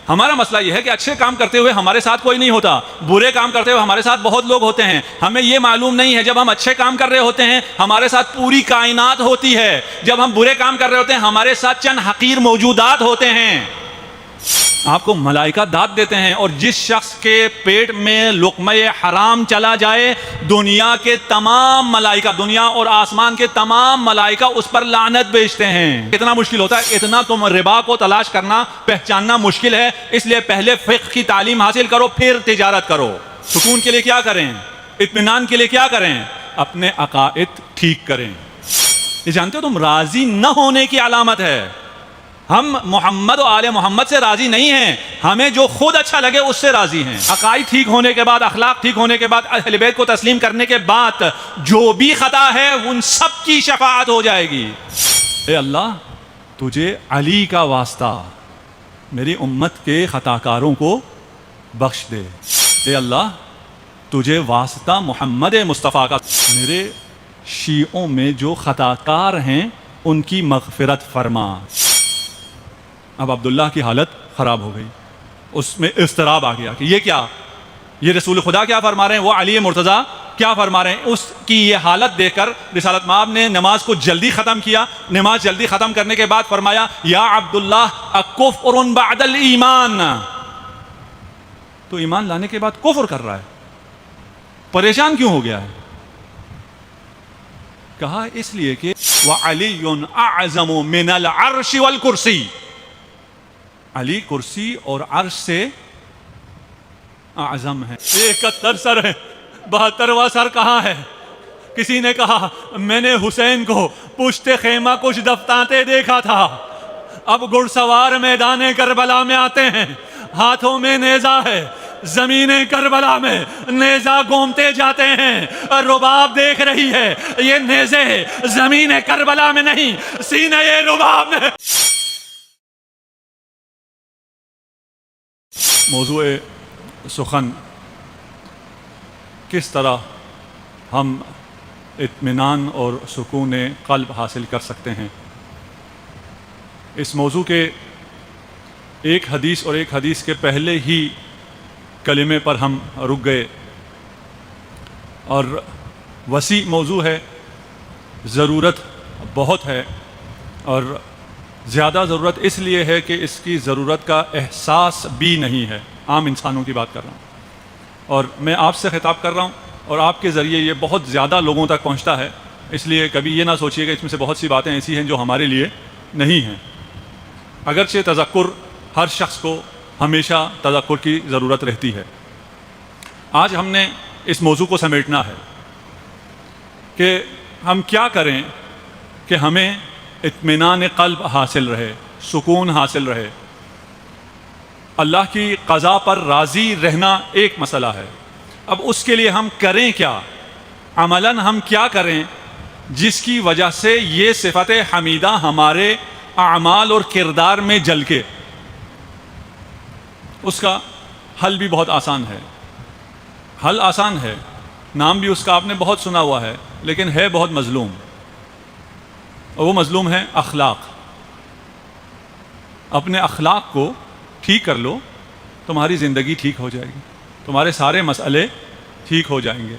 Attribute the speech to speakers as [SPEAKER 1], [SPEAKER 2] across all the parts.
[SPEAKER 1] ہمارا مسئلہ یہ ہے کہ اچھے کام کرتے ہوئے ہمارے ساتھ کوئی نہیں ہوتا، برے کام کرتے ہوئے ہمارے ساتھ بہت لوگ ہوتے ہیں. ہمیں یہ معلوم نہیں ہے جب ہم اچھے کام کر رہے ہوتے ہیں ہمارے ساتھ پوری کائنات ہوتی ہے، جب ہم برے کام کر رہے ہوتے ہیں ہمارے ساتھ چند حقیر موجودات ہوتے ہیں. آپ کو ملائکہ داد دیتے ہیں، اور جس شخص کے پیٹ میں لقمہ حرام چلا جائے دنیا کے تمام ملائکہ، دنیا اور آسمان کے تمام ملائکہ اس پر لعنت بھیجتے ہیں. اتنا مشکل ہوتا ہے، اتنا تم ربا کو تلاش کرنا پہچاننا مشکل ہے. اس لیے پہلے فقہ کی تعلیم حاصل کرو، پھر تجارت کرو. سکون کے لیے کیا کریں؟ اطمینان کے لیے کیا کریں؟ اپنے عقائد ٹھیک کریں. یہ جانتے ہو تم راضی نہ ہونے کی علامت ہے. ہم محمد و آل محمد سے راضی نہیں ہیں، ہمیں جو خود اچھا لگے اس سے راضی ہیں. عقائد ٹھیک ہونے کے بعد، اخلاق ٹھیک ہونے کے بعد، اہل بیت کو تسلیم کرنے کے بعد جو بھی خطا ہے ان سب کی شفاعت ہو جائے گی. اے اللہ تجھے علی کا واسطہ میری امت کے خطا کاروں کو بخش دے. اے اللہ تجھے واسطہ محمد مصطفیٰ کا میرے شیعوں میں جو خطا کار ہیں ان کی مغفرت فرما. اب عبداللہ کی حالت خراب ہو گئی، اس میں اضطراب آ گیا کہ یہ کیا، یہ رسول خدا کیا فرما رہے ہیں، وہ علی مرتضیٰ کیا فرما رہے ہیں. اس کی یہ حالت دیکھ کر رسالت مآب نے نماز کو جلدی ختم کیا. نماز جلدی ختم کرنے کے بعد فرمایا یا عبداللہ اکفر بعد الایمان. تو ایمان لانے کے بعد کفر کر رہا ہے، پریشان کیوں ہو گیا ہے؟ کہا اس لیے کہ وَعَلِيٌّ أَعْظَمُ مِنَ الْعَرْشِ وَالْكُرْسِي، علی کرسی اور عرش سے اعظم ہے. 71 سر ہے، 72واں سر کہاں ہے؟ کسی نے کہا میں نے حسین کو پشت خیمہ کچھ دفتاتے دیکھا تھا. اب گھڑ سوار میدان کربلا میں آتے ہیں، ہاتھوں میں نیزہ ہے، زمین کربلا میں نیزہ گھومتے جاتے ہیں. رباب دیکھ رہی ہے، یہ نیزے زمین کربلا میں نہیں سینہ رباب میں. موضوع سخن کس طرح ہم اطمینان اور سکون قلب حاصل کر سکتے ہیں. اس موضوع کے ایک حدیث اور ایک حدیث کے پہلے ہی کلمے پر ہم رک گئے، اور وسیع موضوع ہے، ضرورت بہت ہے، اور زیادہ ضرورت اس لیے ہے کہ اس کی ضرورت کا احساس بھی نہیں ہے. عام انسانوں کی بات کر رہا ہوں، اور میں آپ سے خطاب کر رہا ہوں، اور آپ کے ذریعے یہ بہت زیادہ لوگوں تک پہنچتا ہے. اس لیے کبھی یہ نہ سوچیے کہ اس میں سے بہت سی باتیں ایسی ہیں جو ہمارے لیے نہیں ہیں. اگرچہ تذکر ہر شخص کو ہمیشہ تذکر کی ضرورت رہتی ہے. آج ہم نے اس موضوع کو سمیٹنا ہے کہ ہم کیا کریں کہ ہمیں اطمینان قلب حاصل رہے، سکون حاصل رہے. اللہ کی قضا پر راضی رہنا ایک مسئلہ ہے. اب اس کے لیے ہم کریں کیا، عملاً ہم کیا کریں جس کی وجہ سے یہ صفت حمیدہ ہمارے اعمال اور کردار میں جھلکے. اس کا حل بھی بہت آسان ہے. حل آسان ہے، نام بھی اس کا آپ نے بہت سنا ہوا ہے، لیکن ہے بہت مظلوم. اور وہ مظلوم ہے اخلاق. اپنے اخلاق کو ٹھیک کر لو، تمہاری زندگی ٹھیک ہو جائے گی، تمہارے سارے مسئلے ٹھیک ہو جائیں گے.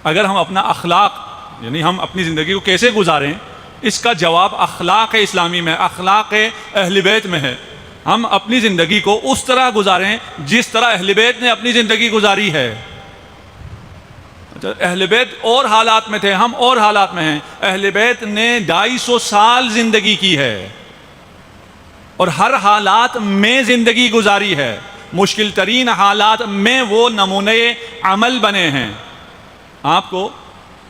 [SPEAKER 1] اگر ہم اپنا اخلاق، یعنی ہم اپنی زندگی کو کیسے گزاریں، اس کا جواب اخلاق اسلامی میں، اخلاق اہل بیت میں ہے. ہم اپنی زندگی کو اس طرح گزاریں جس طرح اہل بیت نے اپنی زندگی گزاری ہے. اہل بیت اور حالات میں تھے، ہم اور حالات میں ہیں. اہل بیت نے 250 سال زندگی کی ہے اور ہر حالات میں زندگی گزاری ہے. مشکل ترین حالات میں وہ نمونے عمل بنے ہیں. آپ کو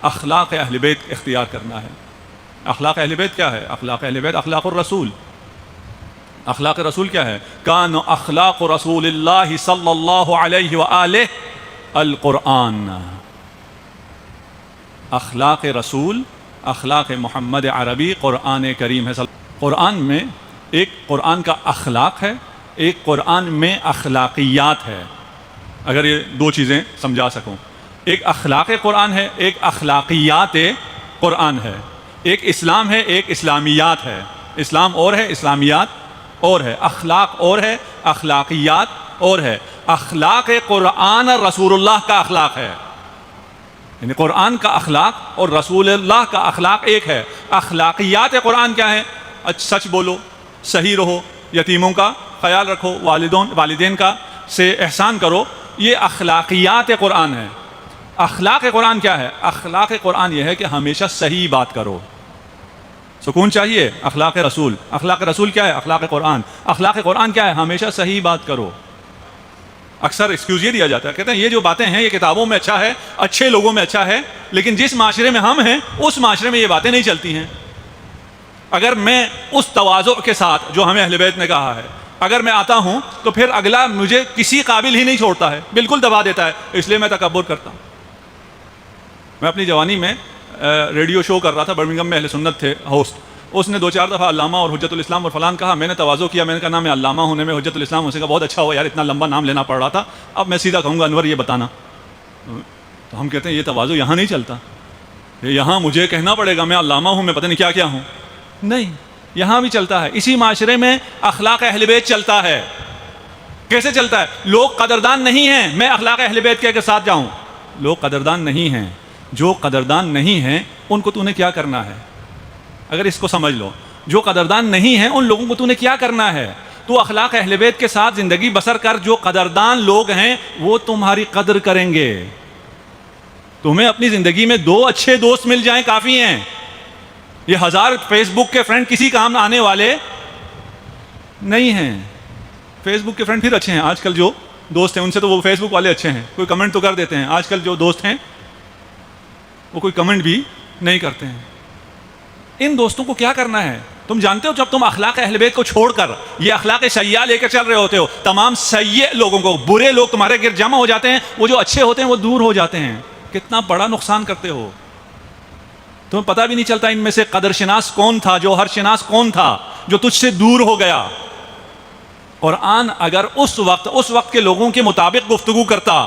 [SPEAKER 1] اخلاق اہل بیت اختیار کرنا ہے. اخلاق اہل بیت کیا ہے؟ اخلاق اہل بیت اخلاق الرسول. اخلاق رسول کیا ہے؟ کان اخلاق رسول اللہ صلی اللہ علیہ وآلہ القرآن. اخلاق رسول، اخلاق محمد عربی قرآن کریم ہے. قرآن میں ایک قرآن کا اخلاق ہے، ایک قرآن میں اخلاقیات ہے. اگر یہ دو چیزیں سمجھا سکوں، ایک اخلاق قرآن ہے، ایک اخلاقیات قرآن ہے. ایک اسلام ہے، ایک اسلامیات ہے. اسلام اور ہے، اسلامیات اور ہے. اخلاق اور ہے، اخلاقیات اور ہے. اخلاق قرآن اور رسول اللہ کا اخلاق ہے. یعنی قرآن کا اخلاق اور رسول اللہ کا اخلاق ایک ہے. اخلاقیات قرآن کیا ہے؟ سچ بولو، صحیح رہو، یتیموں کا خیال رکھو، والدین کا سے احسان کرو. یہ اخلاقیات قرآن ہے. اخلاق قرآن کیا ہے؟ اخلاق قرآن یہ ہے کہ ہمیشہ صحیح بات کرو. سکون چاہیے؟ اخلاق رسول. اخلاق رسول کیا ہے؟ اخلاق قرآن. اخلاق قرآن کیا ہے؟ ہمیشہ صحیح بات کرو. اکثر ایکسکیوز یہ دیا جاتا ہے، کہتے ہیں یہ جو باتیں ہیں یہ کتابوں میں اچھا ہے، اچھے لوگوں میں اچھا ہے، لیکن جس معاشرے میں ہم ہیں اس معاشرے میں یہ باتیں نہیں چلتی ہیں. اگر میں اس تواضع کے ساتھ جو ہمیں اہل بیت نے کہا ہے اگر میں آتا ہوں تو پھر اگلا مجھے کسی قابل ہی نہیں چھوڑتا ہے، بالکل دبا دیتا ہے، اس لیے میں تکبر کرتا ہوں. میں اپنی جوانی میں ریڈیو شو کر رہا تھا، برمنگھم میں اہل سنت تھے ہوسٹ. اس نے 2-4 دفعہ علامہ اور حجت الاسلام اور فلان کہا. میں نے تواضع کیا، میں نے کہا نام علامہ ہونے میں، حجت الاسلام ہونے کا بہت اچھا ہوا یار، اتنا لمبا نام لینا پڑ رہا تھا. اب میں سیدھا کہوں گا انور یہ بتانا. تو ہم کہتے ہیں یہ تواضع یہاں نہیں چلتا، یہاں مجھے کہنا پڑے گا میں علامہ ہوں، میں پتہ نہیں کیا کیا ہوں. نہیں، یہاں بھی چلتا ہے. اسی معاشرے میں اخلاق اہل بیت چلتا ہے. کیسے چلتا ہے؟ لوگ قدردان نہیں ہیں، میں اخلاق اہل بیت کے ساتھ جاؤں. لوگ قدردان نہیں ہیں. جو قدردان نہیں ہیں ان کو تو نے کیا کرنا ہے؟ اگر اس کو سمجھ لو، جو قدردان نہیں ہیں ان لوگوں کو تو نے کیا کرنا ہے؟ تو اخلاق اہل بیت کے ساتھ زندگی بسر کر. جو قدردان لوگ ہیں وہ تمہاری قدر کریں گے. تمہیں اپنی زندگی میں 2 اچھے دوست مل جائیں کافی ہیں. یہ 1000 فیس بک کے فرینڈ کسی کام آنے والے نہیں ہیں. فیس بک کے فرینڈ پھر اچھے ہیں، آج کل جو دوست ہیں ان سے تو وہ فیس بک والے اچھے ہیں، کوئی کمنٹ تو کر دیتے ہیں. آج کل جو دوست ہیں وہ کوئی کمنٹ بھی نہیں کرتے ہیں. ان دوستوں کو کیا کرنا ہے؟ تم جانتے ہو جب تم اخلاق اہل بیت کو چھوڑ کر یہ اخلاق سیئہ لے کر چل رہے ہوتے ہو، تمام سیئ لوگوں کو، برے لوگ تمہارے گرد جمع ہو جاتے ہیں، وہ جو اچھے ہوتے ہیں وہ دور ہو جاتے ہیں. کتنا بڑا نقصان کرتے ہو. تمہیں پتہ بھی نہیں چلتا ان میں سے قدر شناس کون تھا، جوہر شناس کون تھا جو تجھ سے دور ہو گیا. قرآن اگر اس وقت کے لوگوں کے مطابق گفتگو کرتا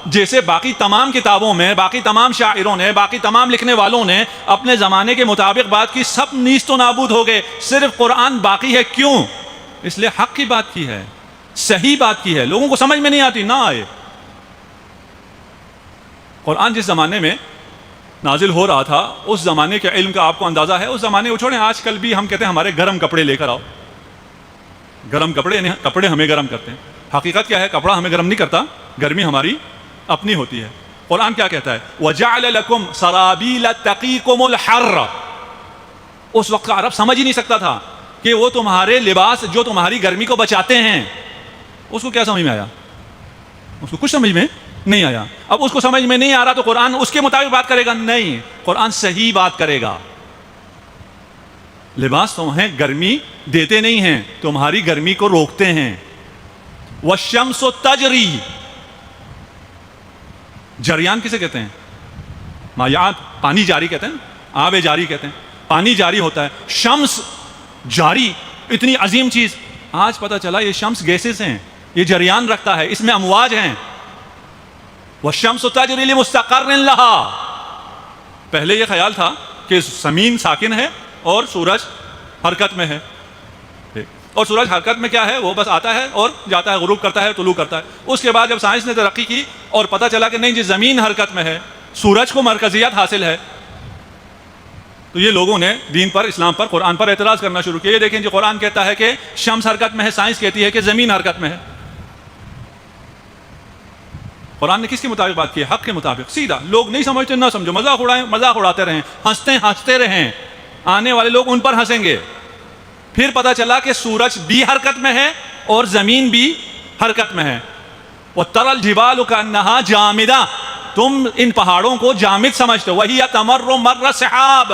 [SPEAKER 1] جیسے باقی تمام کتابوں میں، باقی تمام شاعروں نے، باقی تمام لکھنے والوں نے اپنے زمانے کے مطابق بات کی، سب نیست و نابود ہو گئے. صرف قرآن باقی ہے. کیوں؟ اس لیے حق کی بات کی ہے، صحیح بات کی ہے. لوگوں کو سمجھ میں نہیں آتی، نہ آئے. قرآن جس زمانے میں نازل ہو رہا تھا اس زمانے کے علم کا آپ کو اندازہ ہے. اس زمانے کو چھوڑیں، آج کل بھی ہم کہتے ہیں ہمارے گرم کپڑے لے کر آؤ. گرم کپڑے یعنی کپڑے ہمیں گرم کرتے ہیں. حقیقت کیا ہے؟ کپڑا ہمیں گرم نہیں کرتا، گرمی ہماری اپنی ہوتی ہے. قرآن کیا کہتا ہے؟ وَجَعَلَ لَكُمْ سَرَابِيلَ تَقِيكُمُ الْحَرَّ. اس وقت کا عرب سمجھ ہی نہیں سکتا تھا کہ وہ تمہارے لباس جو تمہاری گرمی کو بچاتے ہیں. اس کو کیا سمجھ میں آیا؟ اس کو کچھ سمجھ میں نہیں آیا. اب اس کو سمجھ میں نہیں آ رہا تو قرآن اس کے مطابق بات کرے گا؟ نہیں، قرآن صحیح بات کرے گا. لباس تمہیں گرمی دیتے نہیں ہیں، تمہاری گرمی کو روکتے ہیں. وَالشَّمْسُ تَجْرِي. جریان کسے کہتے ہیں؟ مایعات، پانی جاری کہتے ہیں، آب جاری کہتے ہیں. پانی جاری ہوتا ہے. شمس جاری، اتنی عظیم چیز. آج پتہ چلا یہ شمس گیسز ہیں، یہ جریان رکھتا ہے، اس میں امواج ہیں. وَالشَّمْسُ تَجْرِي لِمُسْتَقَرٍّ لَهَا. پہلے یہ خیال تھا کہ زمین ساکن ہے اور سورج حرکت میں ہے. اور سورج حرکت میں کیا ہے؟ وہ بس آتا ہے اور جاتا ہے، غروب کرتا ہے، طلوع کرتا ہے. اس کے بعد جب سائنس نے ترقی کی اور پتہ چلا کہ نہیں جی زمین حرکت میں ہے، سورج کو مرکزیت حاصل ہے، تو یہ لوگوں نے دین پر، اسلام پر، قرآن پر اعتراض کرنا شروع کیا. یہ دیکھیں جی قرآن کہتا ہے کہ شمس حرکت میں ہے، سائنس کہتی ہے کہ زمین حرکت میں ہے. قرآن نے کس کے مطابق بات کی ہے؟ حق کے مطابق. سیدھا. لوگ نہیں سمجھتے، نہ سمجھو، مذاق اڑائیں، مذاق اڑاتے رہیں، ہنستے رہیں. آنے والے لوگ ان پر ہنسیں گے. پھر پتہ چلا کہ سورج بھی حرکت میں ہے اور زمین بھی حرکت میں ہے. وَتَرَى الْجِبَالُ كَأَنَّهَا جَامِدَةٌ. تم ان پہاڑوں کو جامد سمجھتے ہو. وَهِيَ تَمَرُّ مَرَّ السَّحَابِ.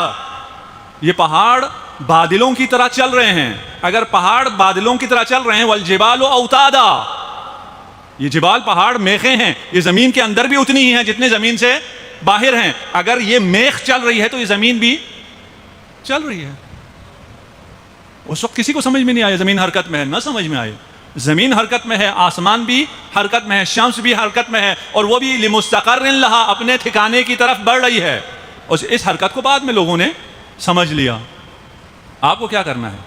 [SPEAKER 1] یہ پہاڑ بادلوں کی طرح چل رہے ہیں. اگر پہاڑ بادلوں کی طرح چل رہے ہیں، وَالْجِبَالُ أَوْتَادًا. یہ جبال پہاڑ میخیں ہیں، یہ زمین کے اندر بھی اتنی ہی ہیں جتنے زمین سے باہر ہیں. اگر یہ میخ چل رہی ہے تو یہ زمین بھی چل رہی ہے. اس وقت کسی کو سمجھ میں نہیں آیا زمین حرکت میں ہے، نہ سمجھ میں آئے. زمین حرکت میں ہے، آسمان بھی حرکت میں ہے، شمس بھی حرکت میں ہے، اور وہ بھی لِمُسْتَقَرٍ لَهَا، اپنے ٹھکانے کی طرف بڑھ رہی ہے. اور اس حرکت کو بعد میں لوگوں نے سمجھ لیا. آپ کو کیا کرنا ہے؟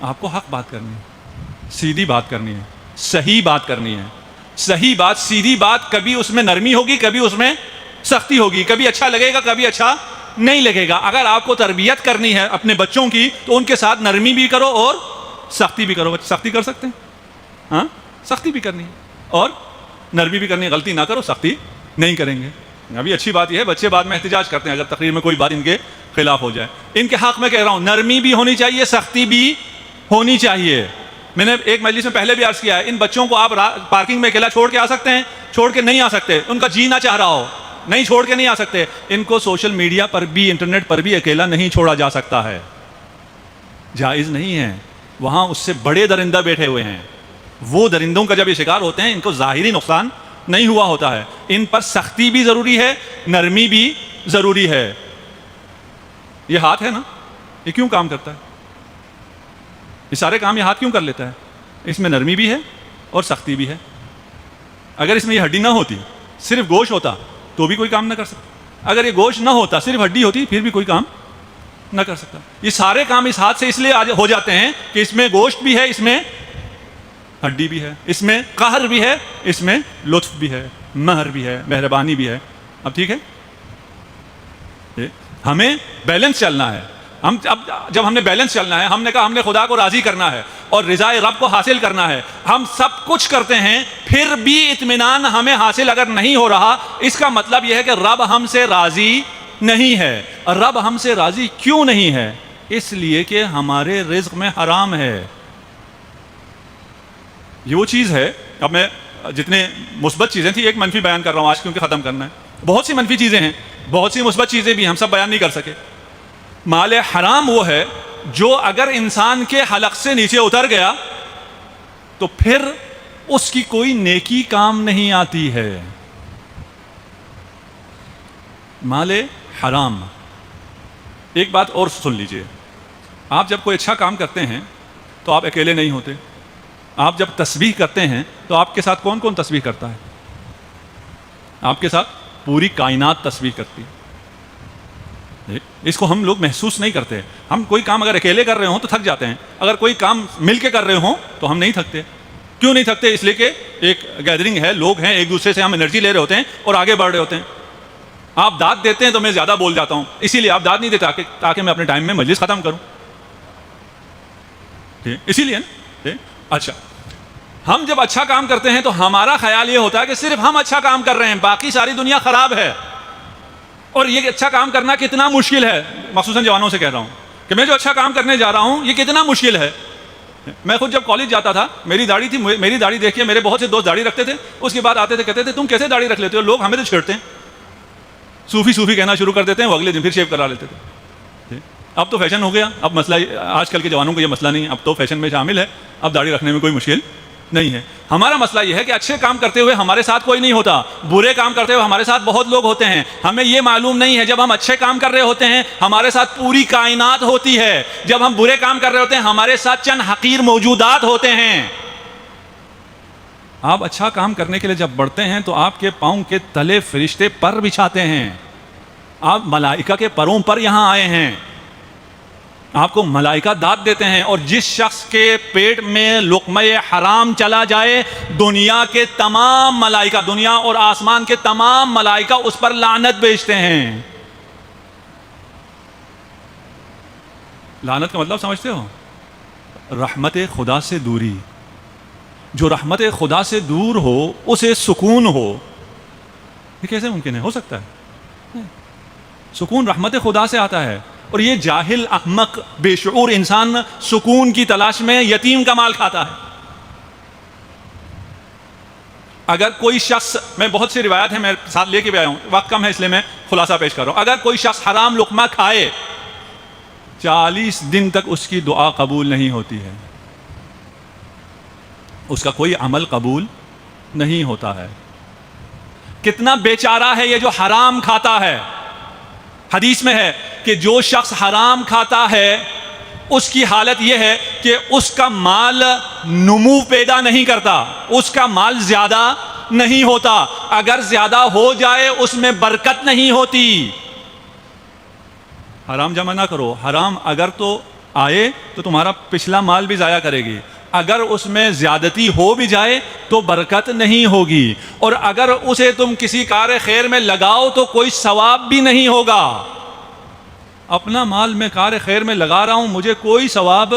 [SPEAKER 1] آپ کو حق بات کرنی ہے. سیدھی بات کرنی ہے، صحیح بات کرنی ہے، صحیح بات، سیدھی بات. کبھی اس میں نرمی ہوگی، کبھی اس میں سختی ہوگی، کبھی اچھا لگے گا، کبھی اچھا نہیں لگے گا. اگر آپ کو تربیت کرنی ہے اپنے بچوں کی تو ان کے ساتھ نرمی بھی کرو اور سختی بھی کرو. سختی کر سکتے ہیں؟ ہاں، سختی بھی کرنی ہے اور نرمی بھی کرنی ہے. غلطی نہ کرو، سختی نہیں کریں گے. ابھی اچھی بات یہ ہے بچے بعد میں احتجاج کرتے ہیں اگر تقریر میں کوئی بات ان کے خلاف ہو جائے. ان کے حق میں کہہ رہا ہوں نرمی بھی ہونی چاہیے، سختی بھی ہونی چاہیے. میں نے ایک مجلس میں پہلے بھی عرض کیا ہے، ان بچوں کو آپ پارکنگ میں اکیلا چھوڑ کے آ سکتے ہیں؟ چھوڑ کے نہیں آ سکتے. ان کا جی نہ چاہ رہا ہو، نہیں چھوڑ کے نہیں آ سکتے. ان کو سوشل میڈیا پر بھی، انٹرنیٹ پر بھی اکیلا نہیں چھوڑا جا سکتا ہے، جائز نہیں ہے. وہاں اس سے بڑے درندہ بیٹھے ہوئے ہیں. وہ درندوں کا جب یہ شکار ہوتے ہیں ان کو ظاہری نقصان نہیں ہوا ہوتا ہے. ان پر سختی بھی ضروری ہے، نرمی بھی ضروری ہے. یہ ہاتھ ہے نا، یہ کیوں کام کرتا ہے؟ یہ سارے کام یہ ہاتھ کیوں کر لیتا ہے؟ اس میں نرمی بھی ہے اور سختی بھی ہے. اگر اس میں یہ ہڈی نہ ہوتی، صرف گوشت ہوتا تو بھی کوئی کام نہ کر سکتا. اگر یہ گوشت نہ ہوتا، صرف ہڈی ہوتی، پھر بھی کوئی کام نہ کر سکتا. یہ سارے کام اس ہاتھ سے اس لیے ہو جاتے ہیں کہ اس میں گوشت بھی ہے، اس میں ہڈی بھی ہے، اس میں قہر بھی ہے، اس میں لطف بھی ہے، مہر بھی ہے، مہربانی بھی ہے. اب ٹھیک ہے، ہمیں بیلنس چلنا ہے. اب جب ہم نے بیلنس چلنا ہے، ہم نے کہا ہم نے خدا کو راضی کرنا ہے اور رضائے رب کو حاصل کرنا ہے. ہم سب کچھ کرتے ہیں، پھر بھی اطمینان ہمیں حاصل اگر نہیں ہو رہا، اس کا مطلب یہ ہے کہ رب ہم سے راضی نہیں ہے. اور رب ہم سے راضی کیوں نہیں ہے؟ اس لیے کہ ہمارے رزق میں حرام ہے. یہ وہ چیز ہے. اب میں جتنے مثبت چیزیں تھیں، ایک منفی بیان کر رہا ہوں آج کیونکہ ختم کرنا ہے. بہت سی منفی چیزیں ہیں، بہت سی مثبت چیزیں بھی، ہم سب بیان نہیں کر سکے. مال حرام وہ ہے جو اگر انسان کے حلق سے نیچے اتر گیا تو پھر اس کی کوئی نیکی کام نہیں آتی ہے. مال حرام. ایک بات اور سن لیجئے، آپ جب کوئی اچھا کام کرتے ہیں تو آپ اکیلے نہیں ہوتے. آپ جب تسبیح کرتے ہیں تو آپ کے ساتھ کون کون تسبیح کرتا ہے؟ آپ کے ساتھ پوری کائنات تسبیح کرتی ہے. اس کو ہم لوگ محسوس نہیں کرتے. ہم کوئی کام اگر اکیلے کر رہے ہوں تو تھک جاتے ہیں، اگر کوئی کام مل کے کر رہے ہوں تو ہم نہیں تھکتے. کیوں نہیں تھکتے؟ اس لیے کہ ایک گیدرنگ ہے، لوگ ہیں، ایک دوسرے سے ہم انرجی لے رہے ہوتے ہیں اور آگے بڑھ رہے ہوتے ہیں. آپ داد دیتے ہیں تو میں زیادہ بول جاتا ہوں، اسی لیے آپ داد نہیں دیتے تاکہ میں اپنے ٹائم میں مجلس ختم کروں. اسی لیے نا. اچھا، ہم جب اچھا کام کرتے ہیں تو ہمارا خیال یہ ہوتا ہے کہ صرف ہم اچھا کام کر رہے ہیں، باقی ساری دنیا خراب ہے. اور یہ اچھا کام کرنا کتنا مشکل ہے. مخصوصاً جوانوں سے کہہ رہا ہوں کہ میں جو اچھا کام کرنے جا رہا ہوں یہ کتنا مشکل ہے. میں خود جب کالج جاتا تھا، میری داڑھی تھی، میری داڑھی دیکھ کے میرے بہت سے دوست داڑھی رکھتے تھے. اس کے بعد آتے تھے، کہتے تھے تم کیسے داڑھی رکھ لیتے ہو؟ لوگ ہمیں تو چھیڑتے ہیں. صوفی کہنا شروع کر دیتے ہیں، وہ اگلے دن پھر شیو کرا لیتے تھے. اب تو فیشن ہو گیا. اب مسئلہ آج کل کے جوانوں کو یہ مسئلہ نہیں ہے، اب تو فیشن میں شامل ہے. اب داڑھی رکھنے میں کوئی مشکل نہیں ہے. ہمارا مسئلہ یہ ہے کہ اچھے کام کرتے ہوئے ہمارے ساتھ کوئی نہیں ہوتا، برے کام کرتے ہوئے ہمارے ساتھ بہت لوگ ہوتے ہیں. ہمیں یہ معلوم نہیں ہے جب ہم اچھے کام کر رہے ہوتے ہیں ہمارے ساتھ پوری کائنات ہوتی ہے، جب ہم برے کام کر رہے ہوتے ہیں ہمارے ساتھ چند حقیر موجودات ہوتے ہیں. آپ اچھا کام کرنے کے لیے جب بڑھتے ہیں تو آپ کے پاؤں کے تلے فرشتے پر بچھاتے ہیں. آپ ملائکہ کے پروں پر یہاں آئے ہیں. آپ کو ملائکہ داد دیتے ہیں. اور جس شخص کے پیٹ میں لقمہ حرام چلا جائے، دنیا کے تمام ملائکہ، دنیا اور آسمان کے تمام ملائکہ اس پر لعنت بھیجتے ہیں. لعنت کا مطلب سمجھتے ہو؟ رحمت خدا سے دوری. جو رحمت خدا سے دور ہو اسے سکون ہو. یہ کیسے ممکن ہے؟ ہو سکتا ہے؟ سکون رحمت خدا سے آتا ہے. اور یہ جاہل، احمق، بے شعور انسان سکون کی تلاش میں یتیم کا مال کھاتا ہے. اگر کوئی شخص، میں بہت سی روایت ہیں میں ساتھ لے کے بھی آیا ہوں، وقت کم ہے اس لیے میں خلاصہ پیش کر رہا ہوں. اگر کوئی شخص حرام لقمہ کھائے 40 دن تک اس کی دعا قبول نہیں ہوتی ہے، اس کا کوئی عمل قبول نہیں ہوتا ہے. کتنا بیچارہ ہے یہ جو حرام کھاتا ہے. حدیث میں ہے کہ جو شخص حرام کھاتا ہے اس کی حالت یہ ہے کہ اس کا مال نمو پیدا نہیں کرتا، اس کا مال زیادہ نہیں ہوتا. اگر زیادہ ہو جائے اس میں برکت نہیں ہوتی. حرام جمع نہ کرو. حرام اگر تو آئے تو تمہارا پچھلا مال بھی ضائع کرے گی. اگر اس میں زیادتی ہو بھی جائے تو برکت نہیں ہوگی، اور اگر اسے تم کسی کار خیر میں لگاؤ تو کوئی ثواب بھی نہیں ہوگا۔ اپنا مال میں کار خیر میں لگا رہا ہوں، مجھے کوئی ثواب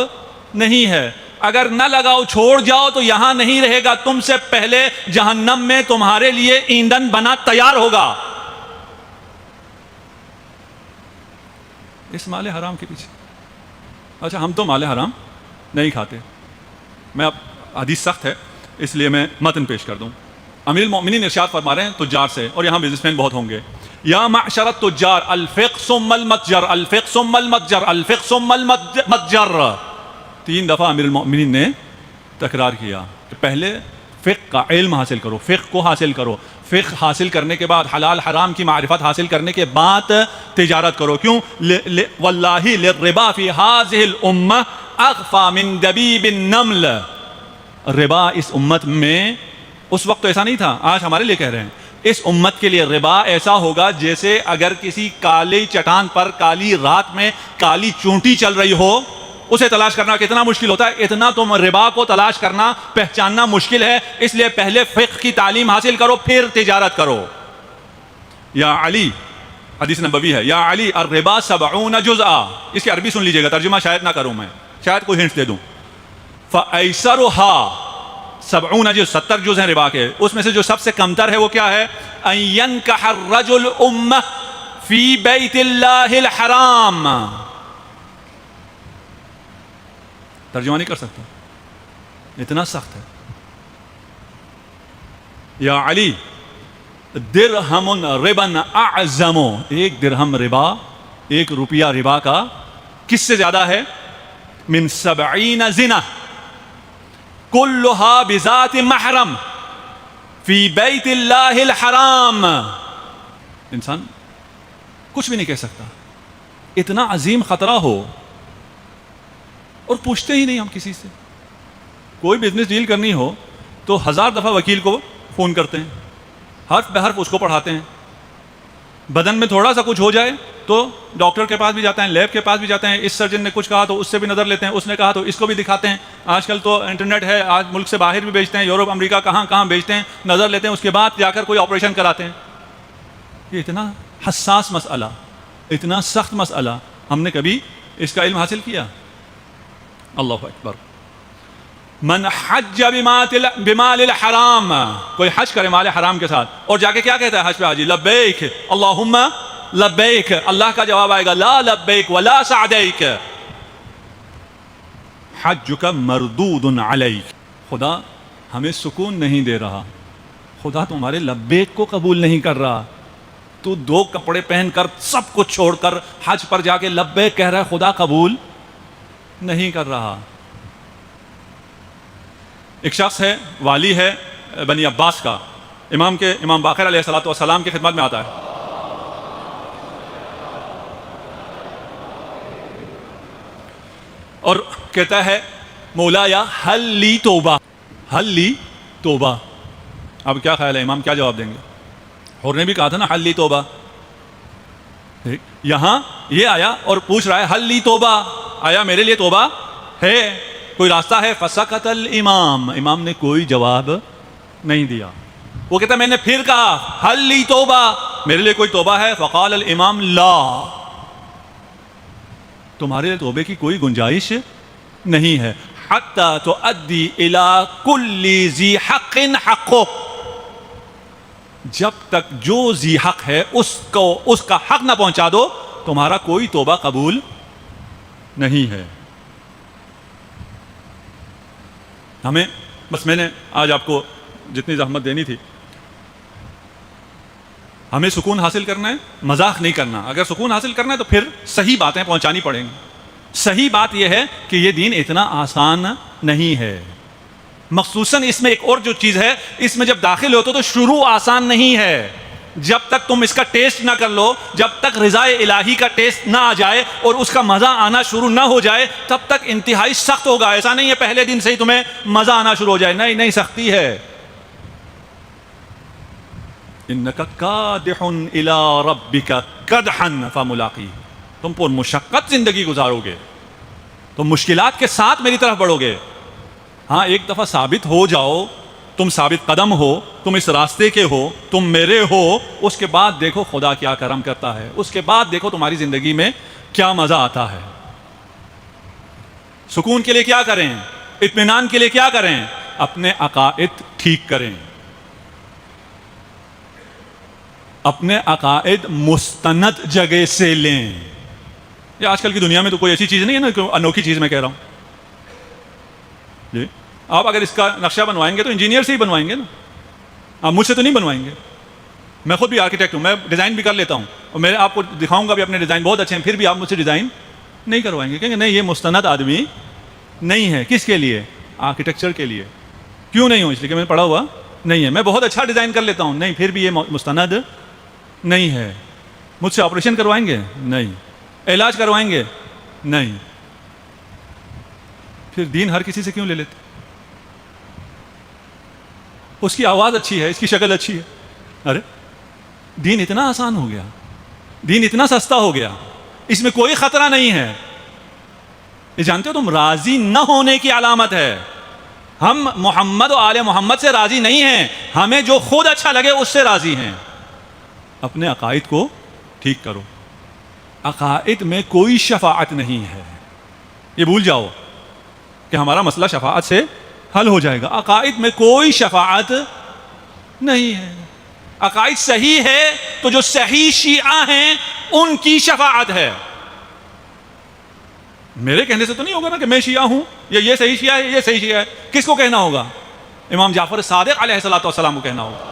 [SPEAKER 1] نہیں ہے، اگر نہ لگاؤ چھوڑ جاؤ تو یہاں نہیں رہے گا، تم سے پہلے جہنم میں تمہارے لیے ایندھن بنا تیار ہوگا۔ اس مال حرام کے پیچھے، اچھا ہم تو مال حرام نہیں کھاتے، میں اب حدیث سخت ہے اس لیے میں متن پیش کر دوں۔ امیر المؤمنین ارشاد فرما رہے ہیں تجار سے، اور یہاں بزنس مین بہت ہوں گے، یا معشر التجار الفقه ثم المتجر الفقه ثم المتجر الفقه ثم المتجر، 3 دفعہ امیر المؤمنین نے تکرار کیا کہ پہلے فقہ کا علم حاصل کرو، فقہ کو حاصل کرو، فقہ حاصل کرنے کے بعد حلال حرام کی معرفت حاصل کرنے کے بعد تجارت کرو۔ کیوں؟ واللہ للربا فی هذه الامہ اخفى من دبیب النمل، ربا اس امت میں اس وقت تو ایسا نہیں تھا، آج ہمارے لیے کہہ رہے ہیں، اس امت کے لیے ربا ایسا ہوگا جیسے اگر کسی کالی چٹان پر کالی رات میں کالی چونٹی چل رہی ہو، اسے تلاش کرنا کتنا مشکل ہوتا ہے، اتنا تم ربا کو تلاش کرنا پہچاننا مشکل ہے، اس لیے پہلے فقہ کی تعلیم حاصل کرو پھر تجارت کرو۔ یا علی، حدیث نبوی ہے، یا علی الربا 70 جزءا، اس کی عربی سن لیجئے گا، ترجمہ شاید نہ کروں میں، شاید کوئی ہنٹ دے دوں۔ فَأَيْسَرُهَا 70 جز، 70 جز ہیں ربا کے، اس میں سے جو سب سے کمتر ہے وہ کیا ہے؟ أَن يَنْكَحَ الرَّجُلُ أُمَّهُ فِي بَيْتِ اللَّهِ الْحَرَامِ، ترجمہ نہیں کر سکتا، اتنا سخت ہے۔ یا علی درہم ربا اعظم، 1 درہم ربا، 1 روپیہ ربا کا کس سے زیادہ ہے؟ من 70 زنا کلها بذات محرم فی بیت اللہ الحرام۔ انسان کچھ بھی نہیں کہہ سکتا، اتنا عظیم خطرہ ہو اور پوچھتے ہی نہیں ہم کسی سے۔ کوئی بزنس ڈیل کرنی ہو تو 1000 دفعہ وکیل کو فون کرتے ہیں، حرف بحرف اس کو پڑھاتے ہیں، بدن میں تھوڑا سا کچھ ہو جائے تو ڈاکٹر کے پاس بھی جاتے ہیں، لیب کے پاس بھی جاتے ہیں، اس سرجن نے کچھ کہا تو اس سے بھی نظر لیتے ہیں، اس نے کہا تو اس کو بھی دکھاتے ہیں، آج کل تو انٹرنیٹ ہے، آج ملک سے باہر بھی بیچتے ہیں، یورپ امریکہ کہاں کہاں بیچتے ہیں، نظر لیتے ہیں، اس کے بعد جا کر کوئی آپریشن کراتے ہیں۔ یہ اتنا حساس مسئلہ، اتنا سخت مسئلہ، ہم نے کبھی اس کا علم حاصل کیا؟ اللہ اکبر۔ من حج بمال الحرام، کوئی حج کرے مال حرام کے ساتھ اور جا کے کیا کہتا ہے حج پہ حاجی؟ لبیک اللہم لبیک، اللہ کا جواب آئے گا لا لبیک ولا سعدیک، حجک مردود علیک، خدا ہمیں سکون نہیں دے رہا، خدا تمہارے لبیک کو قبول نہیں کر رہا، تو 2 کپڑے پہن کر سب کچھ چھوڑ کر حج پر جا کے لبیک کہہ رہا ہے، خدا قبول نہیں کر رہا۔ ایک شخص ہے، والی ہے بنی عباس کا، امام باقر علیہ السلام کی خدمت میں آتا ہے، اور کہتا ہے مولا یا حل لی توبہ، حل لی توبہ۔ اب کیا خیال ہے امام کیا جواب دیں گے؟ اور نے بھی کہا تھا نا حل لی توبہ، یہاں یہ آیا اور پوچھ رہا ہے حل لی توبہ، آیا میرے لیے توبہ ہے، کوئی راستہ ہے؟ فسکت الامام، امام نے کوئی جواب نہیں دیا۔ وہ کہتا ہے میں نے پھر کہا حل لی توبہ، میرے لیے کوئی توبہ ہے؟ فقال الامام لا، تمہارے لیے توبے کی کوئی گنجائش نہیں ہے، حتی تؤدی الی کل ذی حق حقہ، جب تک جو ذی حق ہے اس کا حق نہ پہنچا دو تمہارا کوئی توبہ قبول نہیں ہے۔ ہمیں بس میں نے آج آپ کو جتنی زحمت دینی تھی، ہمیں سکون حاصل کرنا ہے، مذاق نہیں کرنا، اگر سکون حاصل کرنا ہے تو پھر صحیح باتیں پہنچانی پڑیں گی۔ صحیح بات یہ ہے کہ یہ دین اتنا آسان نہیں ہے، مخصوصاً اس میں ایک اور جو چیز ہے، اس میں جب داخل ہوتے تو شروع آسان نہیں ہے، جب تک تم اس کا ٹیسٹ نہ کر لو، جب تک رضا الہی کا ٹیسٹ نہ آ جائے اور اس کا مزہ آنا شروع نہ ہو جائے تب تک انتہائی سخت ہوگا۔ ایسا نہیں ہے پہلے دن سے ہی تمہیں مزہ آنا شروع ہو جائے، نہیں، سختی ہے۔ انک کادح الی ربک کدحا فملاقیہ، تم پر مشقت زندگی گزارو گے، تم مشکلات کے ساتھ میری طرف بڑھو گے، ہاں ایک دفعہ ثابت ہو جاؤ، تم ثابت قدم ہو، تم اس راستے کے ہو، تم میرے ہو، اس کے بعد دیکھو خدا کیا کرم کرتا ہے، اس کے بعد دیکھو تمہاری زندگی میں کیا مزہ آتا ہے۔ سکون کے لیے کیا کریں؟ اطمینان کے لیے کیا کریں؟ اپنے عقائد ٹھیک کریں، اپنے عقائد مستند جگہ سے لیں۔ یہ آج کل کی دنیا میں تو کوئی ایسی چیز نہیں ہے نا کہ انوکھی چیز میں کہہ رہا ہوں جی۔ آپ اگر اس کا نقشہ بنوائیں گے تو انجینئر سے ہی بنوائیں گے نا، آپ مجھ سے تو نہیں بنوائیں گے۔ میں خود بھی آرکیٹیکٹ ہوں، میں ڈیزائن بھی کر لیتا ہوں، اور میں آپ کو دکھاؤں گا بھی اپنے ڈیزائن بہت اچھے ہیں، پھر بھی آپ مجھ سے ڈیزائن نہیں کروائیں گے، کہیں گے نہیں یہ مستند آدمی نہیں ہے۔ کس کے لیے؟ آرکیٹیکچر کے لیے۔ کیوں نہیں ہوں؟ اس لیے کہ میں نے پڑھا ہوا نہیں ہے۔ میں بہت اچھا ڈیزائن کر لیتا ہوں، نہیں پھر بھی یہ مستند نہیں ہے۔ مجھ سے آپریشن کروائیں گے؟ نہیں۔ علاج کروائیں گے؟ نہیں۔ پھر دین ہر کسی سے کیوں لے لیتے؟ اس کی آواز اچھی ہے، اس کی شکل اچھی ہے، ارے دین اتنا آسان ہو گیا، دین اتنا سستا ہو گیا، اس میں کوئی خطرہ نہیں ہے۔ یہ جانتے ہو تم راضی نہ ہونے کی علامت ہے۔ ہم محمد و آل محمد سے راضی نہیں ہیں، ہمیں جو خود اچھا لگے اس سے راضی ہیں۔ اپنے عقائد کو ٹھیک کرو۔ عقائد میں کوئی شفاعت نہیں ہے، یہ بھول جاؤ کہ ہمارا مسئلہ شفاعت سے حل ہو جائے گا۔ عقائد میں کوئی شفاعت نہیں ہے۔ عقائد صحیح ہے تو جو صحیح شیعہ ہیں ان کی شفاعت ہے۔ میرے کہنے سے تو نہیں ہوگا نا کہ میں شیعہ ہوں یا یہ صحیح شیعہ ہے یہ صحیح شیعہ ہے۔ کس کو کہنا ہوگا؟ امام جعفر صادق علیہ الصلوۃ والسلام کو کہنا ہوگا۔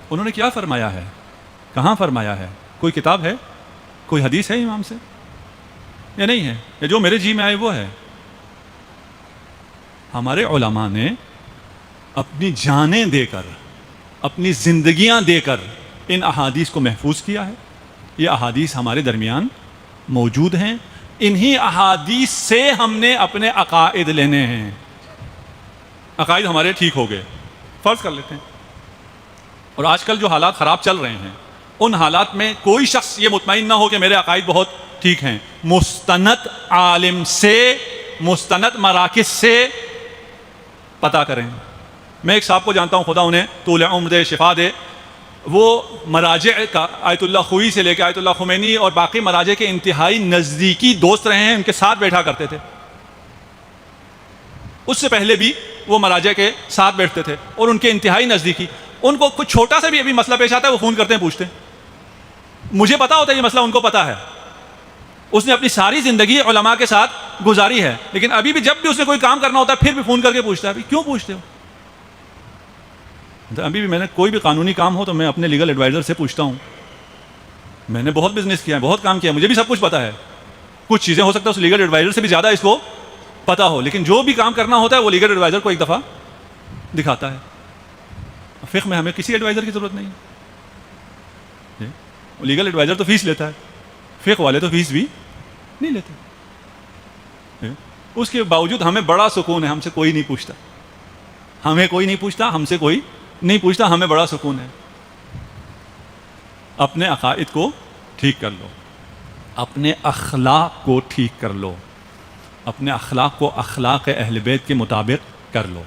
[SPEAKER 1] انہوں نے کیا فرمایا ہے؟ کہاں فرمایا ہے؟ کوئی کتاب ہے؟ کوئی حدیث ہے امام سے؟ یا نہیں ہے؟ یا جو میرے جی میں آئے وہ ہے؟ ہمارے علماء نے اپنی جانیں دے کر، اپنی زندگیاں دے کر ان احادیث کو محفوظ کیا ہے۔ یہ احادیث ہمارے درمیان موجود ہیں، انہی احادیث سے ہم نے اپنے عقائد لینے ہیں۔ عقائد ہمارے ٹھیک ہو گئے، فرض کر لیتے ہیں۔ اور آج کل جو حالات خراب چل رہے ہیں ان حالات میں کوئی شخص یہ مطمئن نہ ہو کہ میرے عقائد بہت ٹھیک ہیں۔ مستند عالم سے، مستند مراکز سے پتہ کریں۔ میں ایک صاحب کو جانتا ہوں، خدا انہیں طول عمر دے، شفا دے، وہ مراجع کا آیت اللہ خوئی سے لے کے آیت اللہ خمینی اور باقی مراجع کے انتہائی نزدیکی دوست رہے ہیں، ان کے ساتھ بیٹھا کرتے تھے۔ اس سے پہلے بھی وہ مراجع کے ساتھ بیٹھتے تھے اور ان کے انتہائی نزدیکی۔ ان کو کچھ چھوٹا سا بھی ابھی مسئلہ پیش آتا ہے وہ فون کرتے ہیں، پوچھتے ہیں۔ مجھے پتا ہوتا ہے یہ مسئلہ ان کو پتا ہے، اس نے اپنی ساری زندگی علماء کے ساتھ گزاری ہے، لیکن ابھی بھی جب بھی اس نے کوئی کام کرنا ہوتا ہے پھر بھی فون کر کے پوچھتا ہے ابھی کیوں پوچھتے ہو؟ ابھی بھی میں نے کوئی بھی قانونی کام ہو تو میں اپنے لیگل ایڈوائزر سے پوچھتا ہوں۔ میں نے بہت بزنس کیا ہے، بہت کام کیا ہے، مجھے بھی سب کچھ پتا ہے۔ کچھ چیزیں ہو سکتا ہے اس لیگل ایڈوائزر سے بھی زیادہ اس کو پتا ہو، لیکن جو بھی کام کرنا ہوتا ہے وہ لیگل ایڈوائزر کو ایک دفعہ دکھاتا ہے۔ فقہ میں ہمیں کسی ایڈوائزر کی ضرورت نہیں ہے۔ لیگل ایڈوائزر تو فیس لیتا ہے، فقہ والے تو فیس بھی نہیں لیتے۔ اس کے باوجود ہمیں بڑا سکون ہے، ہم سے کوئی نہیں پوچھتا، ہمیں کوئی نہیں پوچھتا، ہم سے کوئی نہیں پوچھتا، ہمیں بڑا سکون ہے۔ اپنے عقائد کو ٹھیک کر لو، اپنے اخلاق کو ٹھیک کر لو، اپنے اخلاق کو اخلاق اہل بیت کے مطابق کر لو۔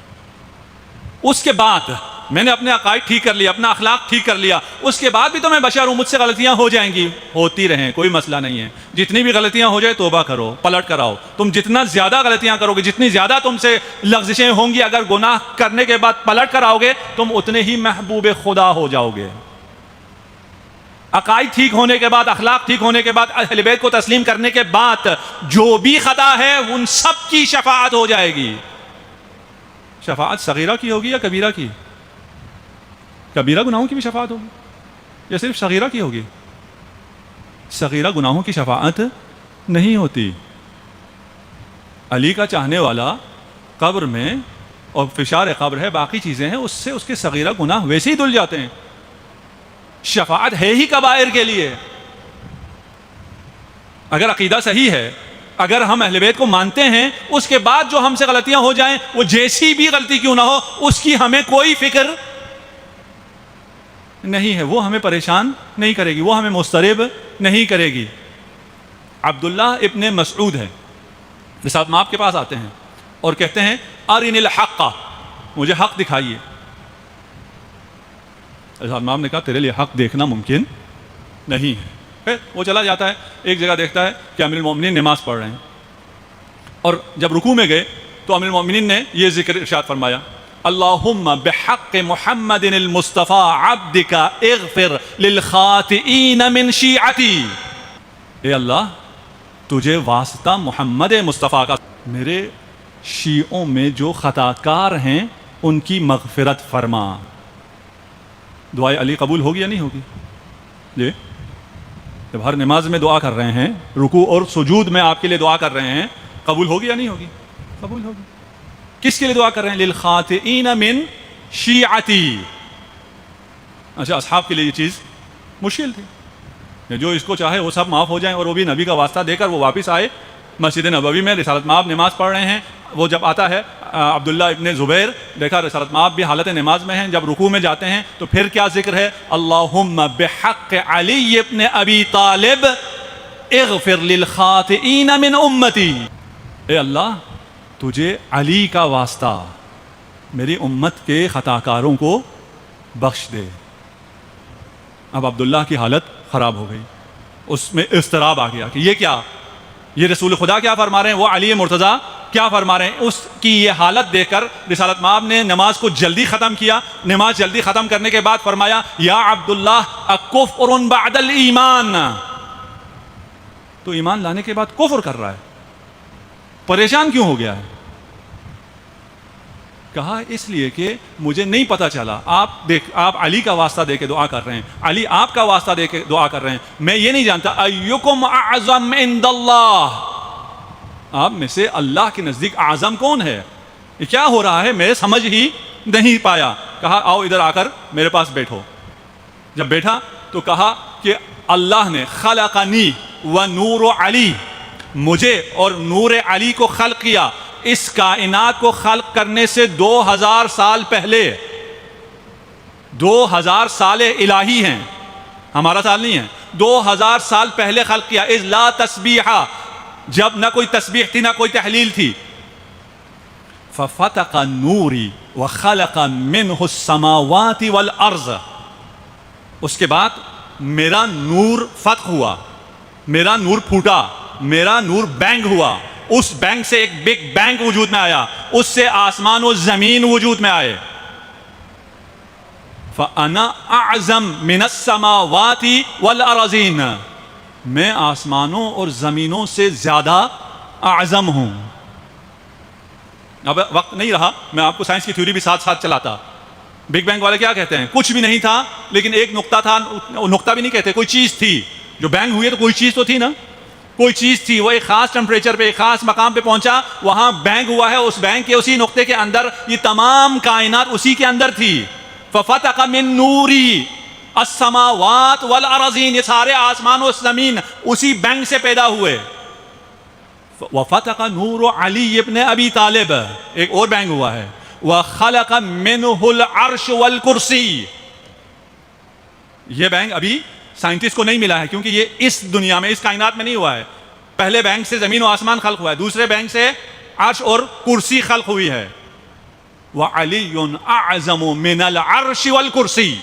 [SPEAKER 1] اس کے بعد میں نے اپنے عقائد ٹھیک کر لیا، اپنا اخلاق ٹھیک کر لیا، اس کے بعد بھی تو میں بشر ہوں، مجھ سے غلطیاں ہو جائیں گی، ہوتی رہیں، کوئی مسئلہ نہیں ہے۔ جتنی بھی غلطیاں ہو جائے توبہ کرو، پلٹ کر آؤ۔ تم جتنا زیادہ غلطیاں کرو گے، جتنی زیادہ تم سے لغزشیں ہوں گی، اگر گناہ کرنے کے بعد پلٹ کر آؤ گے تم اتنے ہی محبوب خدا ہو جاؤ گے۔ عقائد ٹھیک ہونے کے بعد، اخلاق ٹھیک ہونے کے بعد، اہل بیت کو تسلیم کرنے کے بعد جو بھی خطا ہے ان سب کی شفاعت ہو جائے گی۔ شفاعت صغیرہ کی ہوگی یا کبیرہ کی؟ کبیرہ گناہوں کی بھی شفاعت ہوگی یا صرف صغیرہ کی ہوگی؟ صغیرہ گناہوں کی شفاعت نہیں ہوتی۔ علی کا چاہنے والا قبر میں، اور فشار قبر ہے، باقی چیزیں ہیں، اس سے اس کے صغیرہ گناہ ویسے ہی دھل جاتے ہیں۔ شفاعت ہے ہی کبائر کے لیے۔ اگر عقیدہ صحیح ہے، اگر ہم اہل بیت کو مانتے ہیں، اس کے بعد جو ہم سے غلطیاں ہو جائیں، وہ جیسی بھی غلطی کیوں نہ ہو، اس کی ہمیں کوئی فکر نہیں ہے، وہ ہمیں پریشان نہیں کرے گی، وہ ہمیں مضطرب نہیں کرے گی۔ عبداللہ ابن مسعود ہے، رسالت مآب کے پاس آتے ہیں اور کہتے ہیں ارنی الحق، مجھے حق دکھائیے۔ رسالت مآب نے کہا تیرے لیے حق دیکھنا ممکن نہیں ہے۔ پھر وہ چلا جاتا ہے، ایک جگہ دیکھتا ہے کہ امیر المومنین نماز پڑھ رہے ہیں، اور جب رکوع میں گئے تو امیر المومنین نے یہ ذکر ارشاد فرمایا اللہم بحق محمد المصطفیٰ عبدک اغفر للخاطئین من شیعتی، اے اللہ تجھے واسطہ محمد مصطفیٰ کا میرے شیعوں میں جو خطا کار ہیں ان کی مغفرت فرما۔ دعائے علی قبول ہوگی یا نہیں ہوگی؟ جی، جب ہر نماز میں دعا کر رہے ہیں، رکوع اور سجود میں آپ کے لیے دعا کر رہے ہیں، قبول ہوگی یا نہیں ہوگی؟ قبول ہوگی۔ کس کے لیے دعا کر رہے ہیں؟ للخاطئین من شیعتی۔ اچھا، اصحاب کے لیے یہ چیز مشکل تھی، جو اس کو چاہے وہ سب معاف ہو جائیں، اور وہ بھی نبی کا واسطہ دے کر وہ واپس آئے مسجد نبوی میں، رسالت مآب نماز پڑھ رہے ہیں۔ وہ جب آتا ہے عبداللہ ابن زبیر، دیکھا رسالت مآب بھی حالت نماز میں ہیں، جب رکوع میں جاتے ہیں تو پھر کیا ذکر ہے؟ اللہم بحق علی ابن ابی طالب اغفر للخاطئین من امتی، اے اللہ تجھے علی کا واسطہ میری امت کے خطا کاروں کو بخش دے۔ اب عبداللہ کی حالت خراب ہو گئی، اس میں اضطراب آ گیا کہ یہ کیا، یہ رسول خدا کیا فرما رہے ہیں، وہ علی مرتضیٰ کیا فرما رہے ہیں۔ اس کی یہ حالت دیکھ کر رسالت مآب نے نماز کو جلدی ختم کیا۔ نماز جلدی ختم کرنے کے بعد فرمایا یا عبداللہ اکفر بعد الایمان، تو ایمان لانے کے بعد کفر کر رہا ہے، پریشان کیوں ہو گیا ہے؟ کہا اس لیے کہ مجھے نہیں پتا چلا، آپ علی کا واسطہ دے کے دعا کر رہے ہیں، علی آپ کا واسطہ دے کے دعا کر رہے ہیں، میں یہ نہیں جانتا ایکم اعظم عند اللہ، آپ میں سے اللہ کے نزدیک اعظم کون ہے؟ یہ کیا ہو رہا ہے، میں سمجھ ہی نہیں پایا۔ کہا آؤ ادھر آ کر میرے پاس بیٹھو۔ جب بیٹھا تو کہا کہ اللہ نے خلقنی و نور علی، مجھے اور نور علی کو خلق کیا، اس کائنات کو خلق کرنے سے 2000 سال پہلے، 2000 سال الہی ہیں، ہمارا سال نہیں ہے، 2000 سال پہلے خلق کیا۔ اذ لا تسبیح، جب نہ کوئی تسبیح تھی نہ کوئی تحلیل تھی۔ ففتق نوری وخلق منہ السماوات والارض، اس کے بعد میرا نور فتح ہوا، میرا نور پھوٹا، میرا نور بینگ ہوا، اس بینگ سے ایک بگ بینگ وجود میں آیا، اس سے آسمان و زمین وجود میں آئے۔ فَأَنَا أَعْظَمْ مِنَ السَّمَاوَاتِ وَالْأَرَضِينَ، میں آسمانوں اور زمینوں سے زیادہ اعظم ہوں۔ اب وقت نہیں رہا، میں آپ کو سائنس کی تھیوری بھی ساتھ ساتھ چلاتا۔ بگ بینگ والے کیا کہتے ہیں؟ کچھ بھی نہیں تھا، لیکن ایک نقطہ تھا، نقطہ بھی نہیں کہتے، کوئی چیز تھی جو بینگ ہوئی ہے، تو کوئی چیز تو تھی نا، کوئی چیز تھی، وہ ایک خاص ٹیمپریچر پہ ایک خاص مقام پہ پہنچا، وہاں بینگ ہوا ہے، اس بینگ کے اسی نقطے کے اندر یہ تمام کائنات اسی کے اندر تھی۔ ففتق من نوری السماوات والارضین، یہ سارے آسمان و زمین اسی بینگ سے پیدا ہوئے۔ وفتق نور علی ابن ابی طالب، ایک اور بینگ ہوا ہے، وخلق منہ العرش والکرسی، یہ بینگ ابھی سائنٹسٹ کو نہیں ملا ہے، کیونکہ یہ اس دنیا میں، اس کائنات میں نہیں ہوا ہے۔ پہلے بینگ سے زمین و آسمان خلق ہوا ہے، دوسرے بینگ سے عرش اور کرسی خلق ہوئی ہے۔ وَعَلِيٌّ أَعْظَمُ مِنَ الْعَرْشِ وَالْكُرْسِي،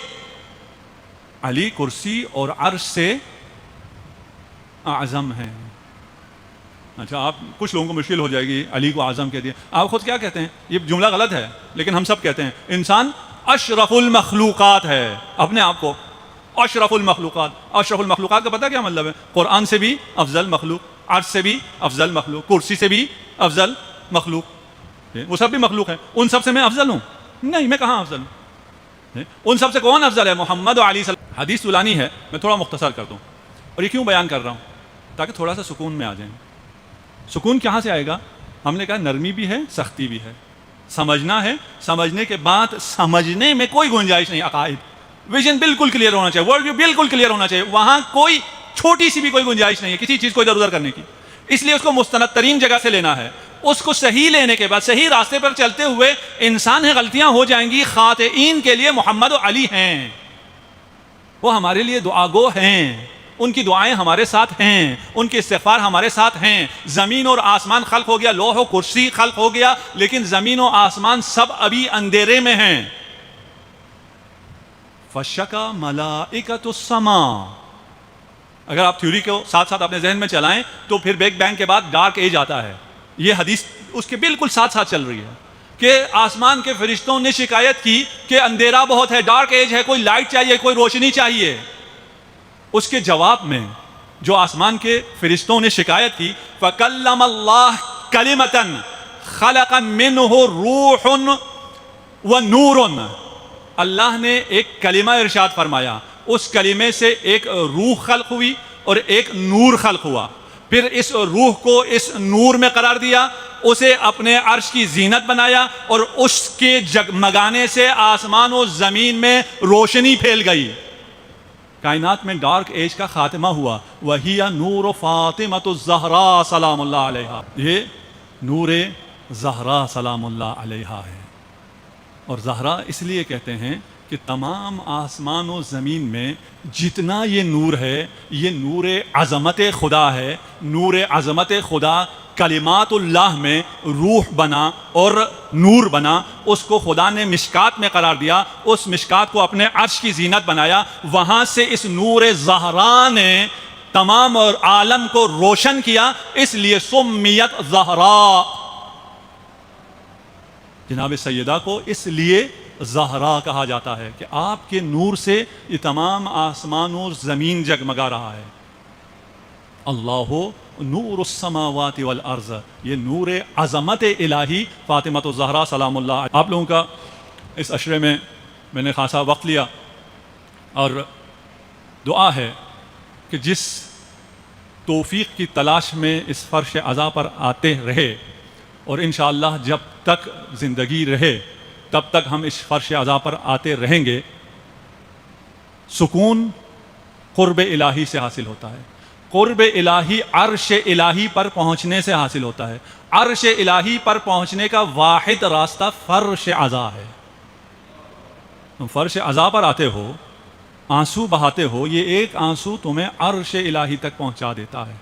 [SPEAKER 1] علی کرسی اور عرش سے اعظم ہے۔ اچھا، آپ کچھ لوگوں کو مشکل ہو جائے گی علی کو اعظم کہہ دیا، آپ خود کیا کہتے ہیں؟ یہ جملہ غلط ہے، لیکن ہم سب کہتے ہیں انسان اشرف المخلوقات ہے، اپنے آپ کو اشرف المخلوقات۔ اشرف المخلوقات کا پتہ کیا مطلب ہے؟ قرآن سے بھی افضل مخلوق، عرش سے بھی افضل مخلوق، کرسی سے بھی افضل مخلوق، وہ سب بھی مخلوق ہیں، ان سب سے میں افضل ہوں؟ نہیں، میں کہاں افضل ہوں؟ ان سب سے کون افضل ہے؟ محمد و علی صلی اللہ علیہ وسلم۔ حدیث طولانی ہے، میں تھوڑا مختصر کر دوں، اور یہ کیوں بیان کر رہا ہوں؟ تاکہ تھوڑا سا سکون میں آ جائیں۔ سکون کہاں سے آئے گا؟ ہم نے کہا نرمی بھی ہے، سختی بھی ہے، سمجھنا ہے، سمجھنے کے بعد سمجھنے میں کوئی گنجائش نہیں، عقائد ویژن بالکل کلیئر ہونا چاہیے، ورلڈ ویو بالکل کلیئر ہونا چاہیے، وہاں کوئی چھوٹی سی بھی کوئی گنجائش نہیں ہے کسی چیز کو ادھر ادھر کرنے کی۔ اس لیے اس کو مستند ترین جگہ سے لینا ہے، اس کو صحیح لینے کے بعد صحیح راستے پر چلتے ہوئے انسان ہے غلطیاں ہو جائیں گی، خاطئین کے لیے محمد و علی ہیں، وہ ہمارے لیے دعا گو ہیں، ان کی دعائیں ہمارے ساتھ ہیں، ان کے استغفار ہمارے ساتھ ہیں. زمین اور آسمان خلق ہو گیا، لوح و کرسی خلق ہو گیا، لیکن زمین و آسمان سب ابھی اندھیرے میں ہیں. فشکا ملائکۃ السماء. اگر آپ تھیوری کو ساتھ ساتھ اپنے ذہن میں چلائیں تو پھر بگ بینگ کے بعد ڈارک ایج آتا ہے. یہ حدیث اس کے بالکل ساتھ ساتھ چل رہی ہے کہ آسمان کے فرشتوں نے شکایت کی کہ اندھیرا بہت ہے، ڈارک ایج ہے، کوئی لائٹ چاہیے، کوئی روشنی چاہیے. اس کے جواب میں جو آسمان کے فرشتوں نے شکایت کی، فَكَلَّمَ اللَّهُ كَلِمَةً خَلَقَ مِنْهُ رُوحٌ وَنُورٌ. اللہ نے ایک کلمہ ارشاد فرمایا، اس کلمے سے ایک روح خلق ہوئی اور ایک نور خلق ہوا. پھر اس روح کو اس نور میں قرار دیا، اسے اپنے عرش کی زینت بنایا، اور اس کے جگمگانے سے آسمان و زمین میں روشنی پھیل گئی. کائنات میں ڈارک ایج کا خاتمہ ہوا. وَهِيَ نُورُ فَاطِمَةُ الزَّهْرَاء سلام اللہ علیہا. یہ نور زہرا سلام اللہ علیہا ہے. اور زہرا اس لیے کہتے ہیں کہ تمام آسمان و زمین میں جتنا یہ نور ہے، یہ نور عظمت خدا ہے. نور عظمت خدا کلمات اللہ میں روح بنا اور نور بنا. اس کو خدا نے مشکات میں قرار دیا، اس مشکات کو اپنے عرش کی زینت بنایا. وہاں سے اس نور زہرا نے تمام اور عالم کو روشن کیا، اس لیے سمیت زہرا. جناب سیدہ کو اس لیے زہرا کہا جاتا ہے کہ آپ کے نور سے یہ تمام آسمان و زمین جگمگا رہا ہے. اللہ نور السماوات والارض. یہ نور عظمت الہی فاطمۃ الزہرا سلام اللہ. آپ لوگوں کا اس عشرے میں میں نے خاصا وقت لیا، اور دعا ہے کہ جس توفیق کی تلاش میں اس فرش عزا پر آتے رہے، اور انشاءاللہ جب تک زندگی رہے تب تک ہم اس فرش عزا پر آتے رہیں گے. سکون قرب الہی سے حاصل ہوتا ہے. قرب الہی عرش الہی پر پہنچنے سے حاصل ہوتا ہے. عرش الہی پر پہنچنے کا واحد راستہ فرش عزا ہے. تم فرش عزا پر آتے ہو، آنسو بہاتے ہو، یہ ایک آنسو تمہیں عرش الہی تک پہنچا دیتا ہے.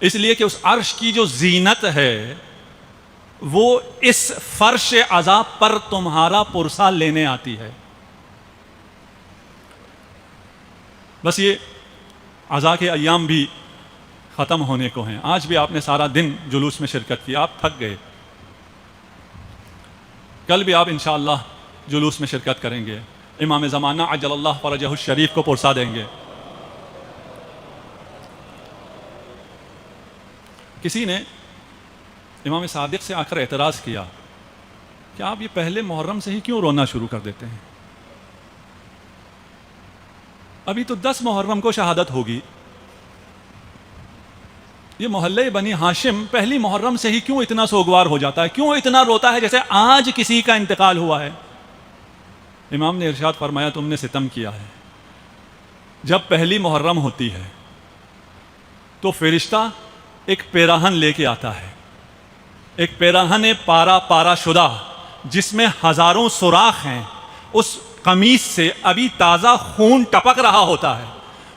[SPEAKER 1] اس لیے کہ اس عرش کی جو زینت ہے وہ اس فرش عزا پر تمہارا پرسہ لینے آتی ہے. بس یہ عزا کے ایام بھی ختم ہونے کو ہیں. آج بھی آپ نے سارا دن جلوس میں شرکت کی، آپ تھک گئے. کل بھی آپ انشاءاللہ جلوس میں شرکت کریں گے، امام زمانہ عجل اللہ فرجہ الشریف کو پرسہ دیں گے. کسی نے امام صادق سے آ کر اعتراض کیا کہ آپ یہ پہلے محرم سے ہی کیوں رونا شروع کر دیتے ہیں؟ ابھی تو 10 محرم کو شہادت ہوگی. یہ محلے بنی ہاشم پہلی محرم سے ہی کیوں اتنا سوگوار ہو جاتا ہے، کیوں اتنا روتا ہے جیسے آج کسی کا انتقال ہوا ہے؟ امام نے ارشاد فرمایا تم نے ستم کیا ہے. جب پہلی محرم ہوتی ہے تو فرشتہ ایک پیراہن لے کے آتا ہے، ایک پیراہن پارا پارا شدہ جس میں ہزاروں سوراخ ہیں. اس قمیص سے ابھی تازہ خون ٹپک رہا ہوتا ہے.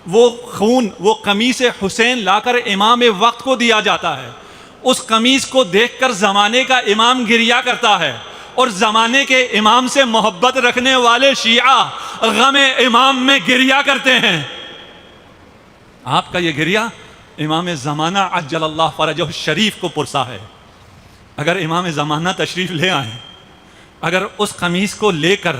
[SPEAKER 1] وہ خون، وہ قمیص حسین لا کر امام وقت کو دیا جاتا ہے. اس قمیص کو دیکھ کر زمانے کا امام گریا کرتا ہے، اور زمانے کے امام سے محبت رکھنے والے شیعہ غم امام میں گریا کرتے ہیں. آپ کا یہ گریا امام زمانہ عجل اللہ فرجہ الشریف کو پرسا ہے. اگر امام زمانہ تشریف لے آئیں، اگر اس قمیص کو لے کر،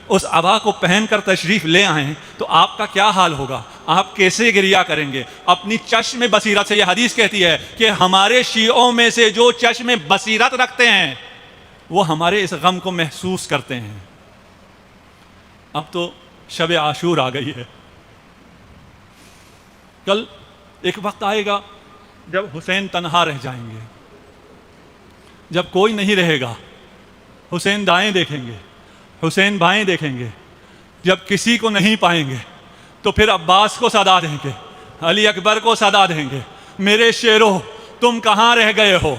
[SPEAKER 1] اس عبا کو پہن کر تشریف لے آئیں تو آپ کا کیا حال ہوگا؟ آپ کیسے گریا کریں گے؟ اپنی چشم بصیرت سے. یہ حدیث کہتی ہے کہ ہمارے شیعوں میں سے جو چشم بصیرت رکھتے ہیں وہ ہمارے اس غم کو محسوس کرتے ہیں. اب تو شب عاشور آ گئی ہے. کل ایک وقت آئے گا جب حسین تنہا رہ جائیں گے، جب کوئی نہیں رہے گا. حسین دائیں دیکھیں گے، حسین بائیں دیکھیں گے. جب کسی کو نہیں پائیں گے تو پھر عباس کو صدا دیں گے، علی اکبر کو صدا دیں گے، میرے شیرو تم کہاں رہ گئے ہو؟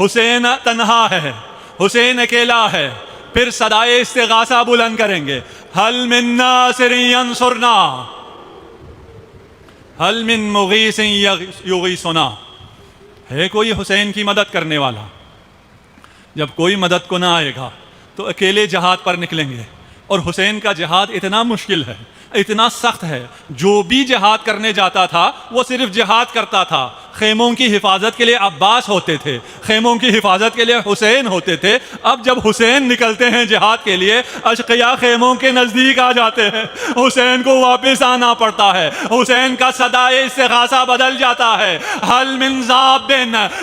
[SPEAKER 1] حسین تنہا ہے، حسین اکیلا ہے. پھر صدائے استغاثہ بلند کریں گے، حل من ناصر ینصرنا. هل من مغیث یغیثنا، ہے کوئی حسین کی مدد کرنے والا؟ جب کوئی مدد کو نہ آئے گا تو اکیلے جہاد پر نکلیں گے، اور حسین کا جہاد اتنا مشکل ہے، اتنا سخت ہے، جو بھی جہاد کرنے جاتا تھا وہ صرف جہاد کرتا تھا، خیموں کی حفاظت کے لیے عباس ہوتے تھے، خیموں کی حفاظت کے لیے حسین ہوتے تھے۔ اب جب حسین نکلتے ہیں جہاد کے لیے، اشقیاء خیموں کے نزدیک آ جاتے ہیں، حسین کو واپس آنا پڑتا ہے، حسین کا صدائے استغاثہ بدل جاتا ہے، حل من ذاب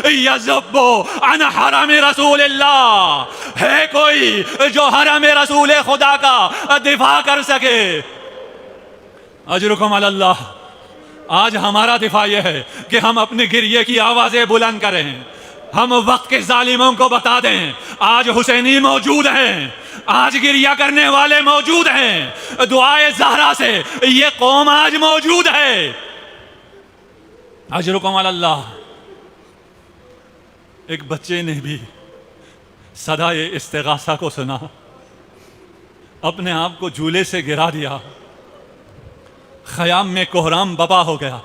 [SPEAKER 1] یذب عن حرم رسول اللہ، ہے کوئی جو حرم رسول خدا کا دفاع کر سکے؟ اجرکم علی اللہ۔ آج ہمارا دفاع یہ ہے کہ ہم اپنے گریے کی آوازیں بلند کریں، ہم وقت کے ظالموں کو بتا دیں آج حسینی موجود ہیں، آج گریہ کرنے والے موجود ہیں، دعائے زہرا سے یہ قوم آج موجود ہے۔ اجرکم علی اللہ۔ ایک بچے نے بھی صدائے استغاثہ کو سنا، اپنے آپ کو جھولے سے گرا دیا، خیام میں کوہرام بپا ہو گیا۔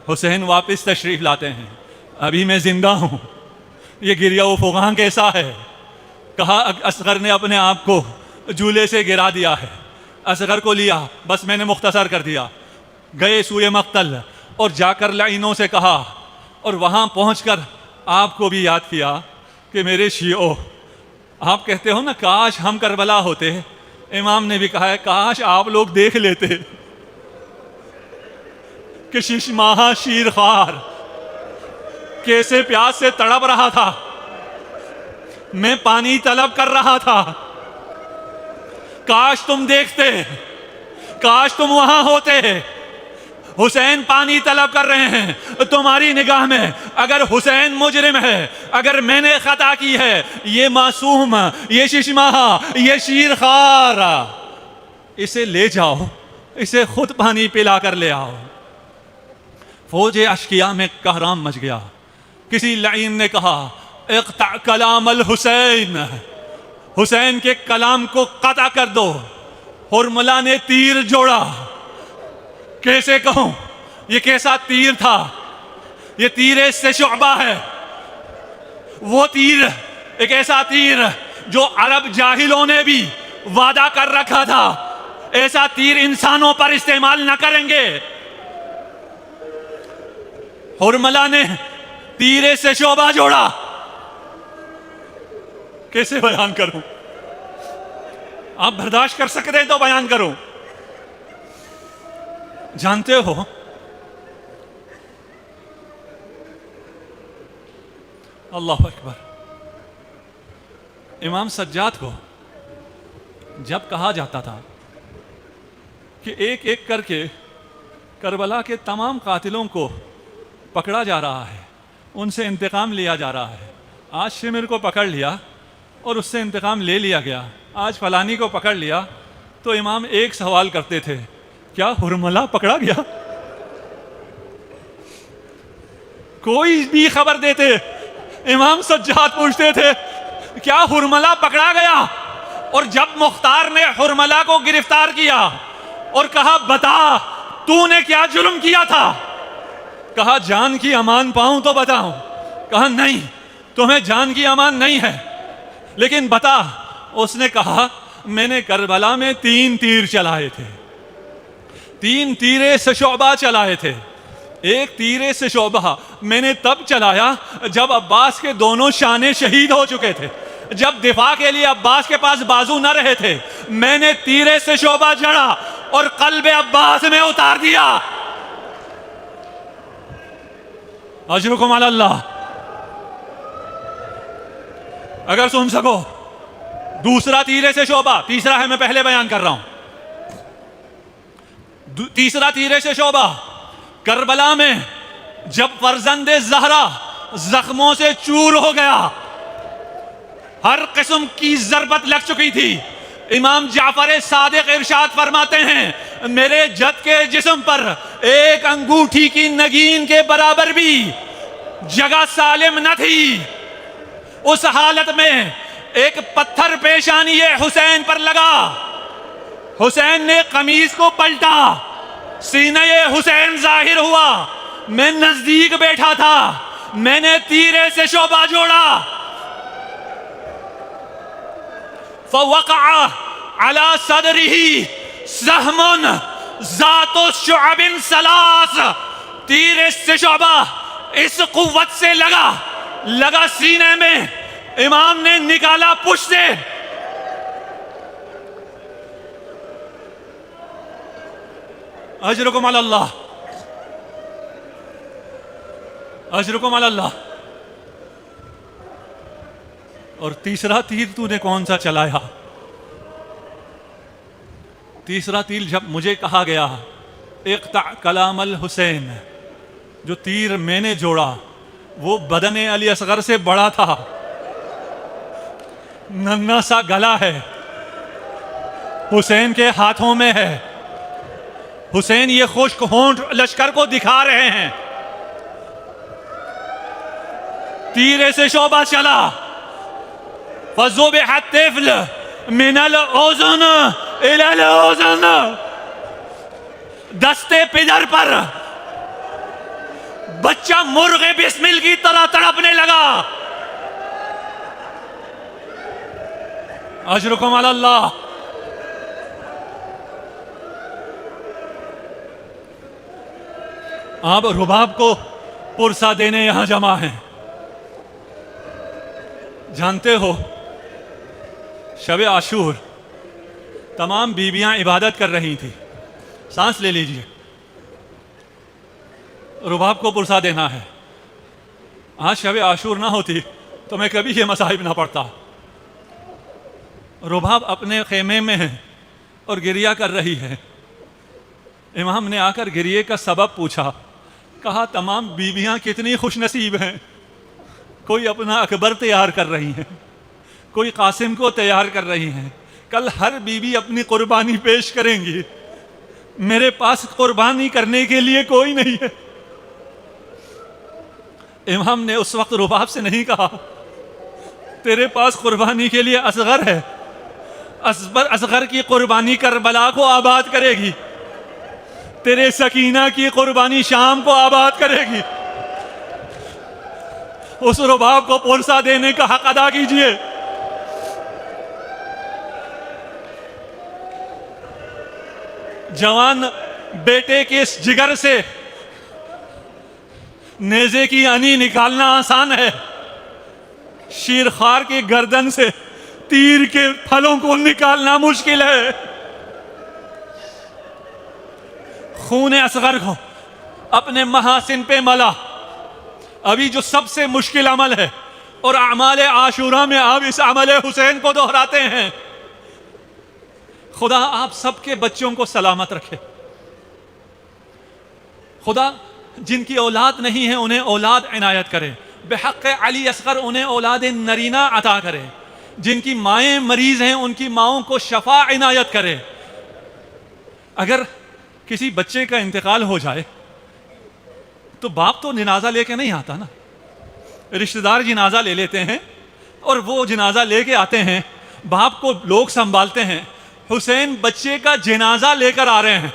[SPEAKER 1] حسین واپس تشریف لاتے ہیں، ابھی میں زندہ ہوں، یہ گریہ و فغاں کیسا ہے؟ کہا اصغر نے اپنے آپ کو جھولے سے گرا دیا ہے، اصغر کو لیا، بس میں نے مختصر کر دیا، گئے سوئے مقتل اور جا کر لعینوں سے کہا، اور وہاں پہنچ کر آپ کو بھی یاد کیا کہ میرے شیعو، آپ کہتے ہو نا کاش ہم کربلا ہوتے، امام نے بھی کہا ہے کاش آپ لوگ دیکھ لیتے کہ شش ماہا شیر خوار کیسے پیاس سے تڑپ رہا تھا، میں پانی طلب کر رہا تھا، کاش تم دیکھتے، کاش تم وہاں ہوتے، حسین پانی طلب کر رہے ہیں تمہاری نگاہ میں، اگر حسین مجرم ہے، اگر میں نے خطا کی ہے، یہ معصوم، یہ شش ماہا، یہ شیر خوار، اسے لے جاؤ، اسے خود پانی پلا کر لے آؤ۔ فوج اشقیاء میں کہرام مچ گیا، کسی لعین نے کہا اقطع کلام الحسین، حسین کے کلام کو قطع کر دو۔ حرملہ نے تیر جوڑا، کیسے کہوں یہ کیسا تیر تھا؟ یہ تیر سے شعبہ ہے، وہ تیر، ایک ایسا تیر جو عرب جاہلوں نے بھی وعدہ کر رکھا تھا ایسا تیر انسانوں پر استعمال نہ کریں گے۔ حرملہ نے تیر سے شعبہ جوڑا، کیسے بیان کروں؟ آپ برداشت کر سکتے ہیں تو بیان کروں۔ جانتے ہو اللہ اکبر، امام سجاد کو جب کہا جاتا تھا کہ ایک ایک کر کے کربلا کے تمام قاتلوں کو پکڑا جا رہا ہے، ان سے انتقام لیا جا رہا ہے، آج شمر کو پکڑ لیا اور اس سے انتقام لے لیا گیا، آج فلانی کو پکڑ لیا، تو امام ایک سوال کرتے تھے، کیا حرملہ پکڑا گیا؟ کوئی بھی خبر دیتے امام سجاد پوچھتے تھے کیا حرملہ پکڑا گیا؟ اور جب مختار نے حرملہ کو گرفتار کیا اور کہا بتا تو نے کیا جرم کیا تھا، کہا جان کی امان پاؤں تو بتاؤں، کہا نہیں تمہیں جان کی امان نہیں ہے لیکن بتا۔ اس نے کہا میں نے کربلا میں 3 تیر چلائے تھے، 3 تیرے سے شعبہ چلائے تھے، ایک تیرے سے شعبہ میں نے تب چلایا جب عباس کے دونوں شانے شہید ہو چکے تھے، جب دفاع کے لیے عباس کے پاس بازو نہ رہے تھے، میں نے تیرے سے شعبہ جڑا اور قلب عباس میں اتار دیا۔ اجرکم علی اللہ۔ اگر سن سکو دوسرا تیرے سے شعبہ، تیسرا ہے میں پہلے بیان کر رہا ہوں، تیسرا تیرے سے شعبہ کربلا میں جب فرزند زہرا زخموں سے چور ہو گیا، ہر قسم کی ضربت لگ چکی تھی، امام جعفر صادق ارشاد فرماتے ہیں میرے جد کے جسم پر ایک انگوٹھی کی نگین کے برابر بھی جگہ سالم نہ تھی۔ اس حالت میں ایک پتھر پیشانی حسین پر لگا، حسین نے قمیص کو پلٹا، سینہ حسین ظاہر ہوا، میں نزدیک بیٹھا تھا، میں نے تیرے سے شعبہ جوڑا، فوقع على صدره سهم ذات شعب ثلاث، تیر اس سے شعبہ اس قوت سے لگا سینے میں، امام نے نکالا پشت سے، اجرکم علی اللہ، اجرکم علی اللہ۔ اور تیسرا تیر تو نے کون سا چلایا؟ تیسرا تیر جب مجھے کہا گیا اقطع کلام الحسین، جو تیر میں نے جوڑا وہ بدن علی اصغر سے بڑا تھا، ننھا سا گلا ہے، حسین کے ہاتھوں میں ہے، حسین یہ خشک ہونٹ لشکر کو دکھا رہے ہیں، تیرے سے شعبہ چلا، فذبح الطفل من الاذن الى الاذن، دستے پدر پر بچہ مرغ بسمل کی طرح تڑپنے لگا۔ اجرکم علی اللہ۔ آپ رباب کو پرسہ دینے یہاں جمع ہیں، جانتے ہو شب عاشور تمام بیویاں عبادت کر رہی تھی، سانس لے لیجئے، رباب کو پرسہ دینا ہے۔ آج شب عاشور نہ ہوتی تو میں کبھی یہ مصائب نہ پڑتا۔ رباب اپنے خیمے میں ہے اور گریہ کر رہی ہے، امام نے آ کر گریے کا سبب پوچھا، کہا تمام بیویاں کتنی خوش نصیب ہیں، کوئی اپنا اکبر تیار کر رہی ہیں، کوئی قاسم کو تیار کر رہی ہیں، کل ہر بیوی اپنی قربانی پیش کریں گی، میرے پاس قربانی کرنے کے لیے کوئی نہیں ہے۔ امام نے اس وقت رباب سے نہیں کہا تیرے پاس قربانی کے لیے اصغر ہے، اصغر کی قربانی کربلا کو آباد کرے گی، تیرے سکینہ کی قربانی شام کو آباد کرے گی، اس رباب کو پرسہ دینے کا حق ادا کیجئے۔ جوان بیٹے کے اس جگر سے نیزے کی انی نکالنا آسان ہے، شیرخوار کی گردن سے تیر کے پھلوں کو نکالنا مشکل ہے۔ خون اصغر کو اپنے محاسن پہ ملا، ابھی جو سب سے مشکل عمل ہے، اور اعمال عاشورہ میں آپ اس عمل حسین کو دہراتے ہیں۔ خدا آپ سب کے بچوں کو سلامت رکھے، خدا جن کی اولاد نہیں ہے انہیں اولاد عنایت کرے، بحق علی اصغر انہیں اولاد نرینہ عطا کرے، جن کی مائیں مریض ہیں ان کی ماؤں کو شفا عنایت کرے۔ اگر کسی بچے کا انتقال ہو جائے تو باپ تو جنازہ لے کے نہیں آتا نا، رشتہ دار جنازہ لے لیتے ہیں، اور وہ جنازہ لے کے آتے ہیں، باپ کو لوگ سنبھالتے ہیں۔ حسین بچے کا جنازہ لے کر آ رہے ہیں،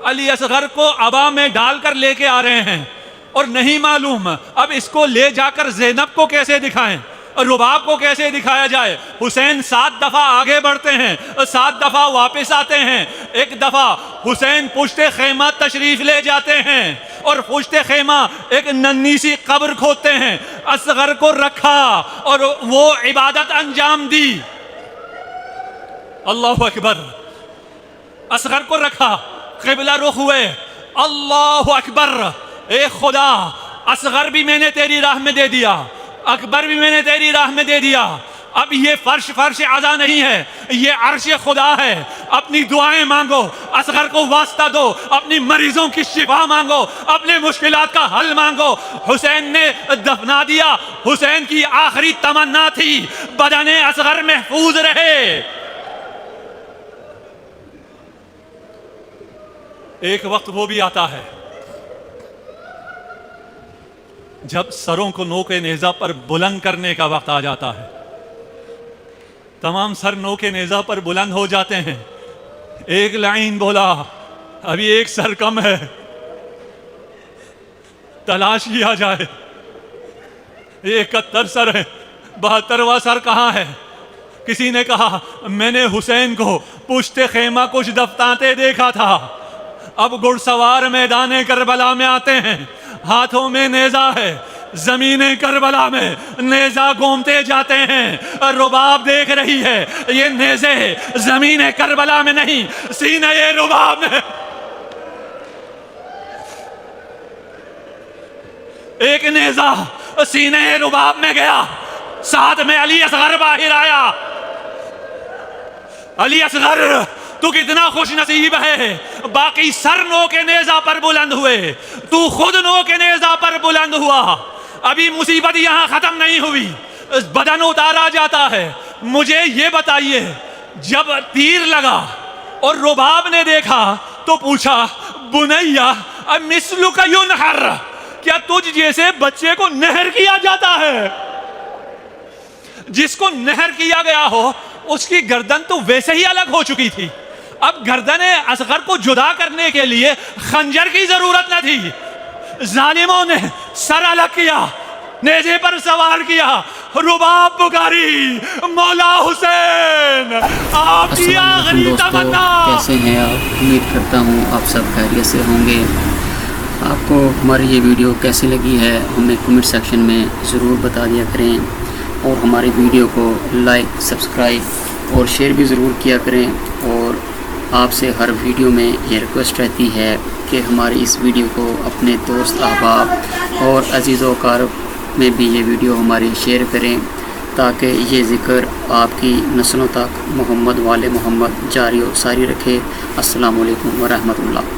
[SPEAKER 1] علی اصغر کو عبا میں ڈال کر لے کے آ رہے ہیں، اور نہیں معلوم اب اس کو لے جا کر زینب کو کیسے دکھائیں، اور رباب کو کیسے دکھایا جائے۔ حسین 7 دفعہ آگے بڑھتے ہیں اور 7 دفعہ واپس آتے ہیں۔ ایک دفعہ حسین پشت خیمہ تشریف لے جاتے ہیں اور پشت خیمہ ایک ننھی سی قبر کھودتے ہیں، اصغر کو رکھا اور وہ عبادت انجام دی۔ اللہ اکبر، اصغر کو رکھا، قبلہ رخ ہوئے، اللہ اکبر، اے خدا اصغر بھی میں نے تیری راہ میں دے دیا، اکبر بھی میں نے تیری راہ میں دے دیا، اب یہ فرش عزا نہیں ہے، یہ عرش خدا ہے، اپنی دعائیں مانگو، اصغر کو واسطہ دو، اپنی مریضوں کی شفا مانگو، اپنے مشکلات کا حل مانگو۔ حسین نے دفنا دیا، حسین کی آخری تمنا تھی بدن اصغر محفوظ رہے۔ ایک وقت وہ بھی آتا ہے جب سروں کو نوک نیزہ پر بلند کرنے کا وقت آ جاتا ہے، تمام سر نوک نیزہ پر بلند ہو جاتے ہیں۔ ایک لائن بولا، ابھی ایک سر کم ہے, تلاش کیا جائے. 71 سر ہے, 72واں سر کہاں ہے؟ کسی نے کہا میں نے حسین کو پشت خیمہ کچھ دفتاتے دیکھا تھا. اب گھڑ سوار میدان کربلا میں آتے ہیں, ہاتھوں میں نیزہ ہے, زمین کربلا میں نیزہ گھومتے جاتے ہیں. رباب دیکھ رہی ہے, یہ نیزے زمین کربلا میں نہیں, سینہ رباب میں. ایک نیزہ سینہ رباب میں گیا, ساتھ میں علی اصغر باہر آیا. علی اصغر تو کتنا خوش نصیب ہے, باقی سر نو کے نیزہ پر بلند ہوئے, تو خود نو کے نیزہ پر بلند ہوا. ابھی مصیبت یہاں ختم نہیں ہوئی, بدن اتارا جاتا ہے. مجھے یہ بتائیے, جب تیر لگا اور رباب نے دیکھا تو پوچھا بنیا مثلک ینحر, کیا تجھ جیسے بچے کو نہر کیا جاتا ہے؟ جس کو نہر کیا گیا ہو اس کی گردن تو ویسے ہی الگ ہو چکی تھی. اب گردن اصغر کو جدا کرنے کے لیے خنجر کی ضرورت نہ تھی. ظالموں نے سر الگ کیا, نیزے پر سوار کیا, رباب پکاری مولا حسین آپ کی آخری تمنا.
[SPEAKER 2] کیسے ہیں آپ؟ امید کرتا ہوں آپ سب خیریت سے ہوں گے. آپ کو ہماری یہ ویڈیو کیسی لگی ہے ہمیں کمنٹ سیکشن میں ضرور بتا دیا کریں, اور ہماری ویڈیو کو لائک, سبسکرائب اور شیئر بھی ضرور کیا کریں. اور آپ سے ہر ویڈیو میں یہ ریکویسٹ رہتی ہے کہ ہماری اس ویڈیو کو اپنے دوست, احباب اور عزیز و اقارب میں بھی یہ ویڈیو ہماری شیئر کریں, تاکہ یہ ذکر آپ کی نسلوں تک محمد والے محمد جاری و ساری رکھے. السلام علیکم ورحمۃ اللہ.